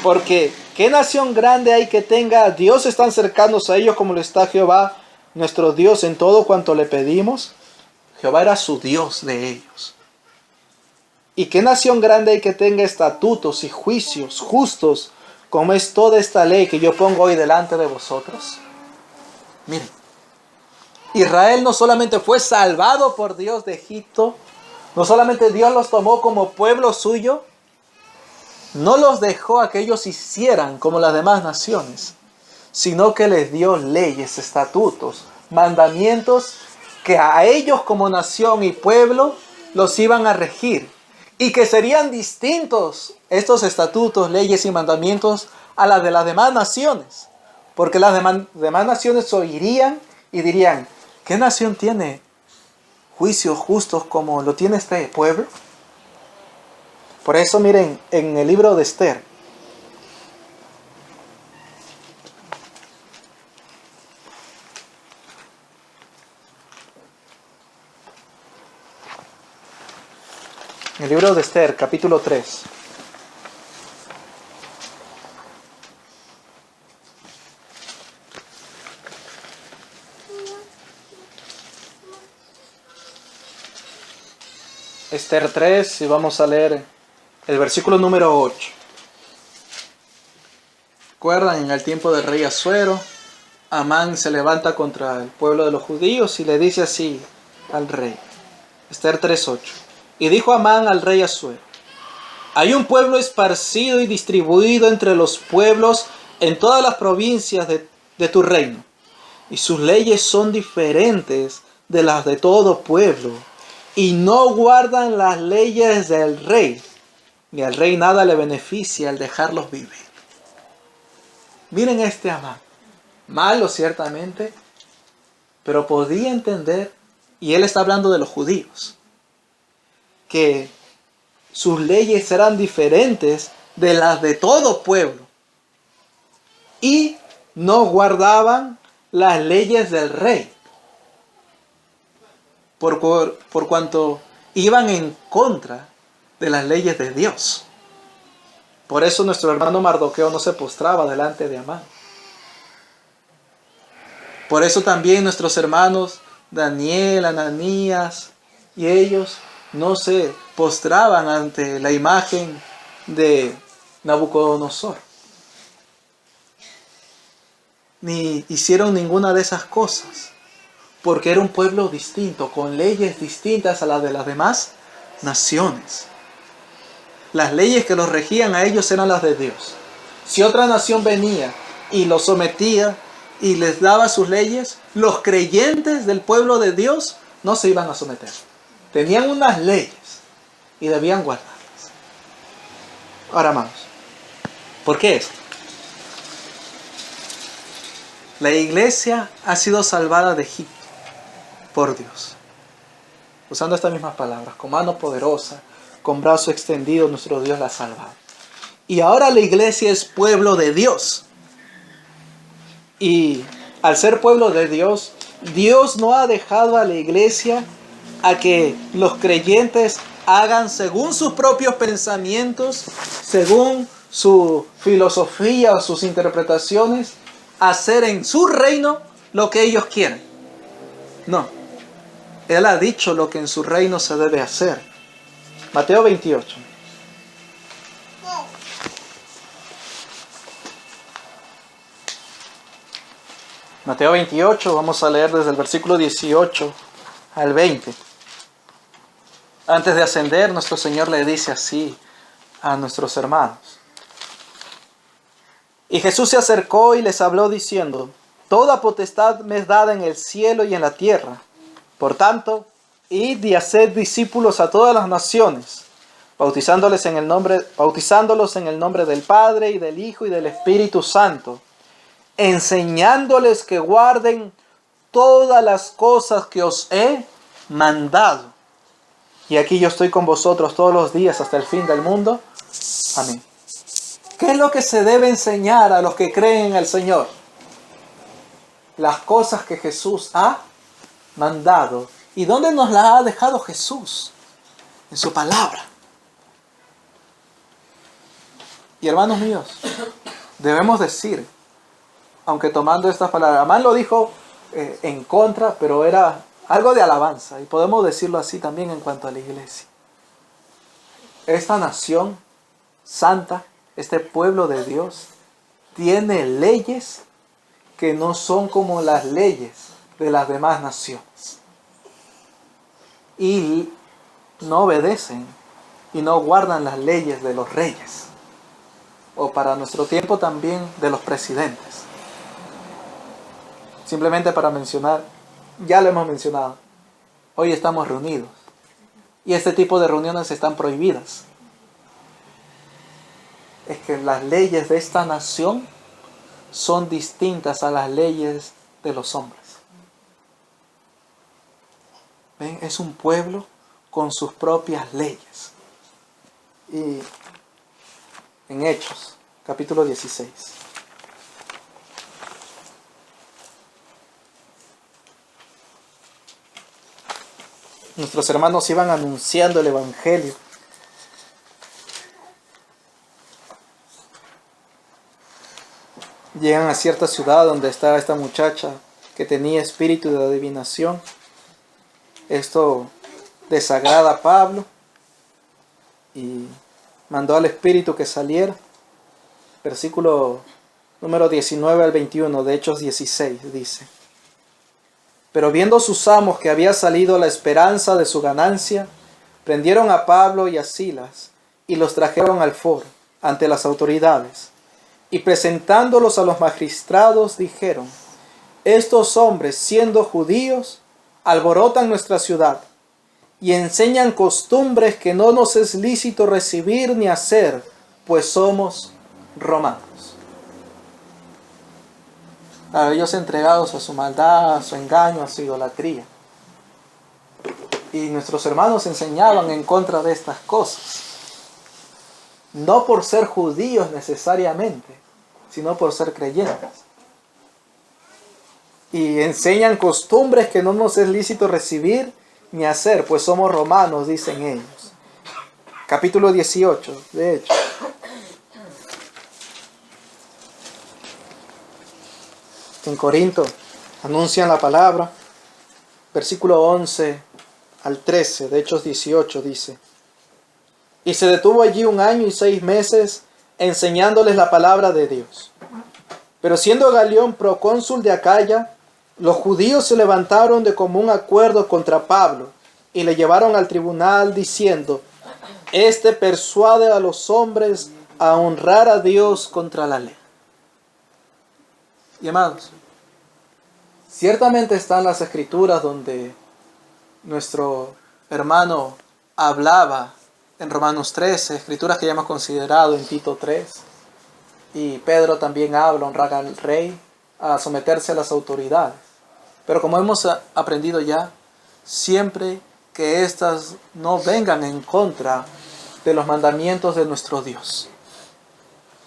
Porque ¿qué nación grande hay que tenga a dioses tan cercanos a ellos como lo está Jehová, nuestro Dios, en todo cuanto le pedimos? Jehová era su Dios de ellos. ¿Y qué nación grande hay que tenga estatutos y juicios justos como es toda esta ley que yo pongo hoy delante de vosotros? Miren, Israel no solamente fue salvado por Dios de Egipto, no solamente Dios los tomó como pueblo suyo, no los dejó a que ellos hicieran como las demás naciones, sino que les dio leyes, estatutos, mandamientos que a ellos como nación y pueblo los iban a regir y que serían distintos estos estatutos, leyes y mandamientos a las de las demás naciones, porque las demás naciones oirían y dirían, ¿qué nación tiene juicios justos como lo tiene este pueblo? Por eso miren, en el libro de Esther, capítulo 3. Esther 3 y vamos a leer el versículo número 8. ¿Recuerdan? En el tiempo del rey Asuero, Amán se levanta contra el pueblo de los judíos y le dice así al rey. Esther 3:8. Y dijo Amán al rey Asuero: hay un pueblo esparcido y distribuido entre los pueblos en todas las provincias de tu reino, y sus leyes son diferentes de las de todo pueblo, y no guardan las leyes del rey, ni al rey nada le beneficia al dejarlos vivir. Miren este Amán, malo ciertamente, pero podía entender, y él está hablando de los judíos, que sus leyes eran diferentes de las de todo pueblo, y no guardaban las leyes del rey, por cuanto iban en contra de las leyes de Dios. Por eso nuestro hermano Mardoqueo no se postraba delante de Amán. Por eso también nuestros hermanos Daniel, Ananías y ellos no se postraban ante la imagen de Nabucodonosor, ni hicieron ninguna de esas cosas, porque era un pueblo distinto, con leyes distintas a las de las demás naciones. Las leyes que los regían a ellos eran las de Dios. Si otra nación venía y los sometía y les daba sus leyes, los creyentes del pueblo de Dios no se iban a someter. Tenían unas leyes y debían guardarlas. Ahora, hermanos, ¿por qué esto? La iglesia ha sido salvada de Egipto por Dios. Usando estas mismas palabras, con mano poderosa, con brazo extendido, nuestro Dios la ha salvado. Y ahora la iglesia es pueblo de Dios. Y al ser pueblo de Dios, Dios no ha dejado a la iglesia a que los creyentes hagan según sus propios pensamientos, según su filosofía o sus interpretaciones, hacer en su reino lo que ellos quieren. No. Él ha dicho lo que en su reino se debe hacer. Mateo 28. Mateo 28, vamos a leer desde el versículo 18 al 20. Antes de ascender, nuestro Señor le dice así a nuestros hermanos. Y Jesús se acercó y les habló diciendo: toda potestad me es dada en el cielo y en la tierra. Por tanto, id y haced discípulos a todas las naciones, bautizándolos en el nombre del Padre y del Hijo y del Espíritu Santo, enseñándoles que guarden todas las cosas que os he mandado. Y aquí yo estoy con vosotros todos los días hasta el fin del mundo. Amén. ¿Qué es lo que se debe enseñar a los que creen en el Señor? Las cosas que Jesús ha mandado. ¿Y dónde nos las ha dejado Jesús? En su palabra. Y hermanos míos, debemos decir, aunque tomando estas palabras, Amán lo dijo en contra, pero era algo de alabanza, y podemos decirlo así también en cuanto a la iglesia. Esta nación santa, este pueblo de Dios, tiene leyes que no son como las leyes de las demás naciones. Y no obedecen y no guardan las leyes de los reyes, o para nuestro tiempo también de los presidentes. Simplemente para mencionar, ya lo hemos mencionado, hoy estamos reunidos y este tipo de reuniones están prohibidas. Es que las leyes de esta nación son distintas a las leyes de los hombres. ¿Ven? Es un pueblo con sus propias leyes. Y en Hechos, capítulo 16. Nuestros hermanos iban anunciando el Evangelio. Llegan a cierta ciudad donde está esta muchacha que tenía espíritu de adivinación. Esto desagrada a Pablo y mandó al Espíritu que saliera. Versículo número 19 al 21 de Hechos 16 dice: Pero viendo sus amos que había salido la esperanza de su ganancia, prendieron a Pablo y a Silas y los trajeron al foro ante las autoridades. Y presentándolos a los magistrados dijeron: Estos hombres, siendo judíos, alborotan nuestra ciudad y enseñan costumbres que no nos es lícito recibir ni hacer, pues somos romanos. Claro, ellos entregados a su maldad, a su engaño, a su idolatría. Y nuestros hermanos enseñaban en contra de estas cosas. No por ser judíos necesariamente, sino por ser creyentes. Y enseñan costumbres que no nos es lícito recibir ni hacer, pues somos romanos, dicen ellos. Capítulo 18, de hecho. En Corinto anuncian la palabra. Versículo 11 al 13 de Hechos 18 dice: Y se detuvo allí 1 año y 6 meses enseñándoles la palabra de Dios. Pero siendo Galión procónsul de Acaya, los judíos se levantaron de común acuerdo contra Pablo y le llevaron al tribunal diciendo: Este persuade a los hombres a honrar a Dios contra la ley. Y amados, ciertamente están las escrituras donde nuestro hermano hablaba en Romanos 13, escrituras que ya hemos considerado en Tito 3, y Pedro también habla, honrar al rey, a someterse a las autoridades. Pero como hemos aprendido ya, siempre que éstas no vengan en contra de los mandamientos de nuestro Dios,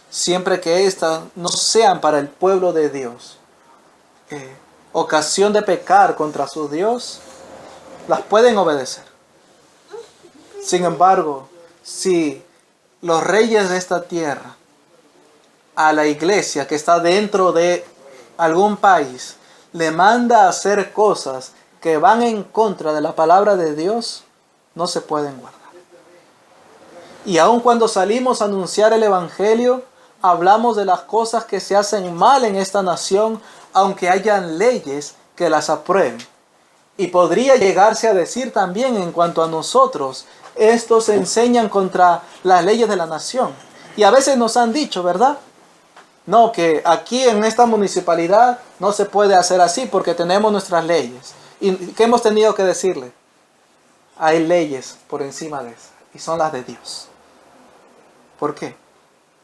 siempre que éstas no sean para el pueblo de Dios ocasión de pecar contra su Dios, las pueden obedecer. Sin embargo, si los reyes de esta tierra, a la iglesia que está dentro de algún país, le manda a hacer cosas que van en contra de la palabra de Dios, no se pueden guardar. Y aun cuando salimos a anunciar el Evangelio, hablamos de las cosas que se hacen mal en esta nación, aunque hayan leyes que las aprueben. Y podría llegarse a decir también en cuanto a nosotros, estos enseñan contra las leyes de la nación. Y a veces nos han dicho, ¿verdad? No, que aquí en esta municipalidad no se puede hacer así porque tenemos nuestras leyes. ¿Y qué hemos tenido que decirle? Hay leyes por encima de esas y son las de Dios. ¿Por qué?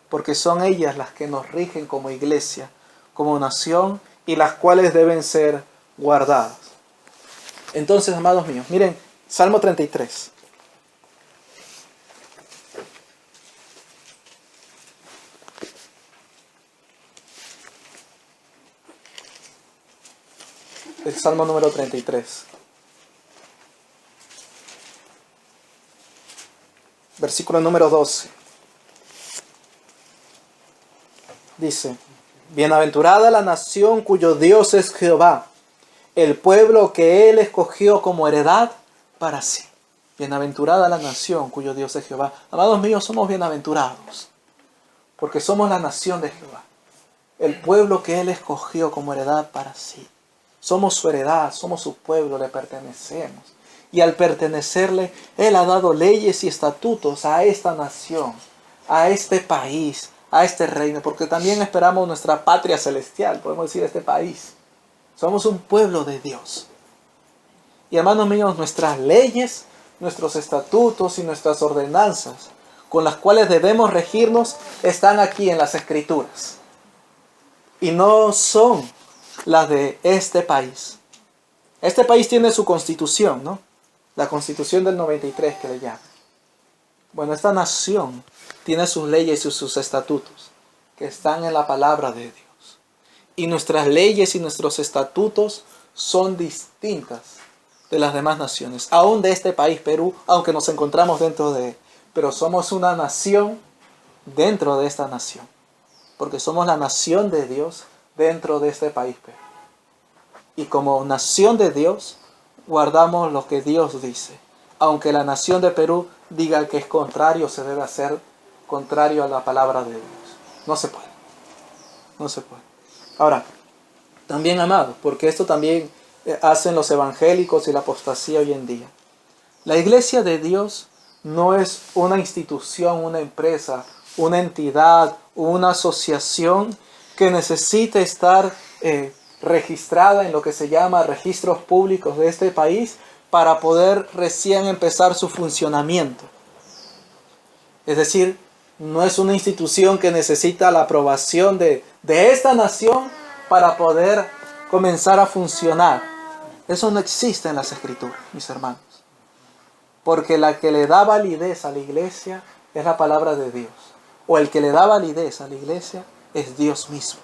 Porque son ellas las que nos rigen como iglesia, como nación, y las cuales deben ser guardadas. Entonces, amados míos, miren, Salmo 33. El Salmo número 33. Versículo número 12. Dice: Bienaventurada la nación cuyo Dios es Jehová, el pueblo que Él escogió como heredad para sí. Bienaventurada la nación cuyo Dios es Jehová. Amados míos, somos bienaventurados, porque somos la nación de Jehová, el pueblo que Él escogió como heredad para sí. Somos su heredad, somos su pueblo, le pertenecemos. Y al pertenecerle, Él ha dado leyes y estatutos a esta nación, a este país, a este reino, porque también esperamos nuestra patria celestial, podemos decir este país. Somos un pueblo de Dios. Y hermanos míos, nuestras leyes, nuestros estatutos y nuestras ordenanzas con las cuales debemos regirnos están aquí en las Escrituras. Y no son las de este país. Este país tiene su constitución, ¿no? La constitución del 93 que le llaman. Bueno, esta nación tiene sus leyes y sus estatutos que están en la palabra de Dios. Y nuestras leyes y nuestros estatutos son distintas de las demás naciones, aún de este país, Perú, aunque nos encontramos dentro de él. Pero somos una nación dentro de esta nación, porque somos la nación de Dios dentro de este país, Perú. Y como nación de Dios, guardamos lo que Dios dice, aunque la nación de Perú diga que es contrario, se debe hacer contrario a la palabra de Dios. No se puede. No se puede. Ahora, también, amados, porque esto también hacen los evangélicos y la apostasía hoy en día. La iglesia de Dios no es una institución, una empresa, una entidad, una asociación que necesite estar registrada en lo que se llama registros públicos de este país para poder recién empezar su funcionamiento. Es decir, no es una institución que necesita la aprobación de esta nación para poder comenzar a funcionar. Eso no existe en las Escrituras, mis hermanos. Porque la que le da validez a la iglesia es la palabra de Dios. O el que le da validez a la iglesia es Dios mismo.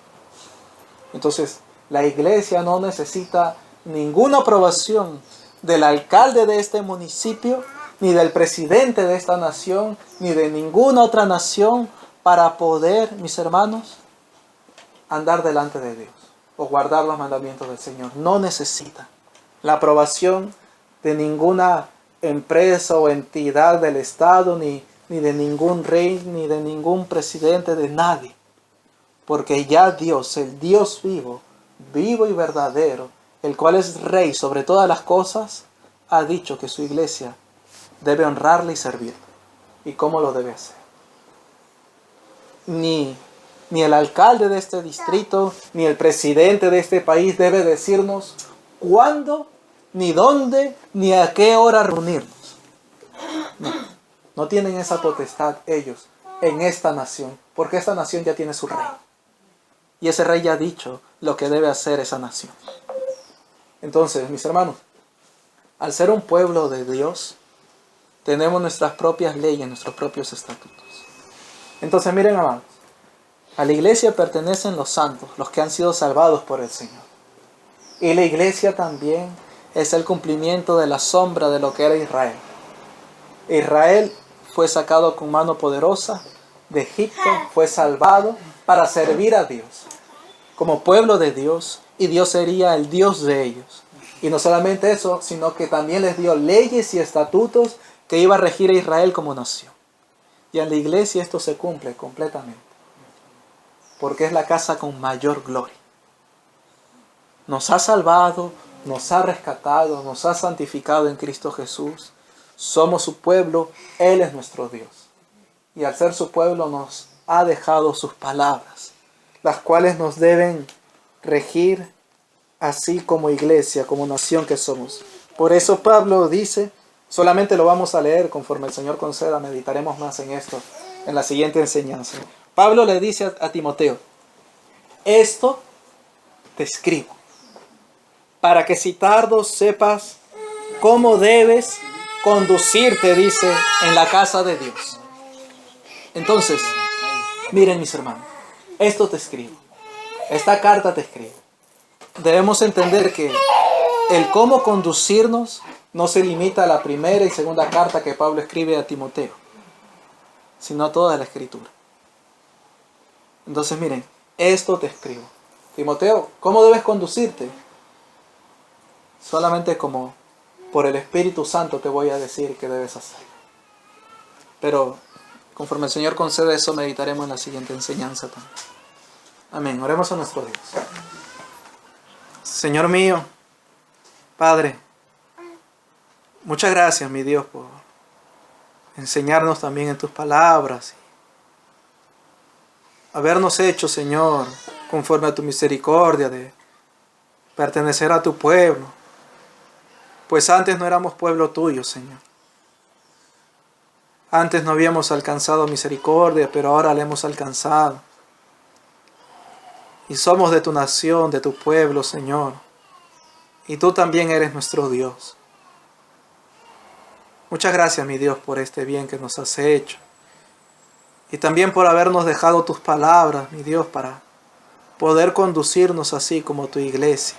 Entonces, la iglesia no necesita ninguna aprobación del alcalde de este municipio, ni del presidente de esta nación, ni de ninguna otra nación para poder, mis hermanos, andar delante de Dios o guardar los mandamientos del Señor. No necesita la aprobación de ninguna empresa o entidad del Estado, ni de ningún rey, ni de ningún presidente, de nadie. Porque ya Dios, el Dios vivo, vivo y verdadero, el cual es Rey sobre todas las cosas, ha dicho que su iglesia debe honrarle y servirle. ¿Y cómo lo debe hacer? Ni el alcalde de este distrito, ni el presidente de este país debe decirnos cuándo, ni dónde, ni a qué hora reunirnos. No tienen esa potestad ellos en esta nación, porque esta nación ya tiene su rey. Y ese rey ya ha dicho lo que debe hacer esa nación. Entonces, mis hermanos, al ser un pueblo de Dios, tenemos nuestras propias leyes, nuestros propios estatutos. Entonces, miren, amados, a la iglesia pertenecen los santos, los que han sido salvados por el Señor. Y la iglesia también es el cumplimiento de la sombra de lo que era Israel. Israel fue sacado con mano poderosa de Egipto, fue salvado para servir a Dios como pueblo de Dios, y Dios sería el Dios de ellos. Y no solamente eso, sino que también les dio leyes y estatutos que iba a regir a Israel como nación. Y en la iglesia esto se cumple completamente, porque es la casa con mayor gloria. Nos ha salvado, nos ha rescatado, nos ha santificado en Cristo Jesús. Somos su pueblo, Él es nuestro Dios. Y al ser su pueblo nos ha dejado sus palabras, las cuales nos deben regir así como iglesia, como nación que somos. Por eso Pablo dice, solamente lo vamos a leer conforme el Señor conceda, meditaremos más en esto en la siguiente enseñanza. Pablo le dice a Timoteo, esto te escribo, para que si tardo sepas cómo debes conducirte, dice, en la casa de Dios. Entonces, miren mis hermanos, esto te escribo, esta carta te escribo. Debemos entender que el cómo conducirnos no se limita a la primera y segunda carta que Pablo escribe a Timoteo, sino a toda la Escritura. Entonces miren, esto te escribo. Timoteo, ¿cómo debes conducirte? Solamente como por el Espíritu Santo te voy a decir qué debes hacer. Pero conforme el Señor concede eso, meditaremos en la siguiente enseñanza también. Amén. Oremos a nuestro Dios. Señor mío, Padre, muchas gracias, mi Dios, por enseñarnos también en tus palabras. Habernos hecho, Señor, conforme a tu misericordia, de pertenecer a tu pueblo. Pues antes no éramos pueblo tuyo, Señor. Antes no habíamos alcanzado misericordia, pero ahora la hemos alcanzado. Y somos de tu nación, de tu pueblo, Señor. Y tú también eres nuestro Dios. Muchas gracias, mi Dios, por este bien que nos has hecho. Y también por habernos dejado tus palabras, mi Dios, para poder conducirnos así como tu iglesia.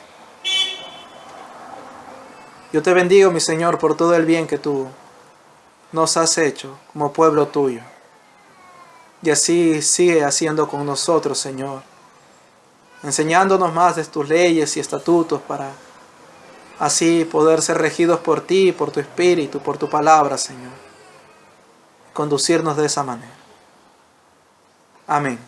Yo te bendigo, mi Señor, por todo el bien que tú nos has hecho como pueblo tuyo. Y así sigue haciendo con nosotros, Señor, enseñándonos más de tus leyes y estatutos para así poder ser regidos por ti, por tu Espíritu, por tu palabra, Señor. conducirnos de esa manera. Amén.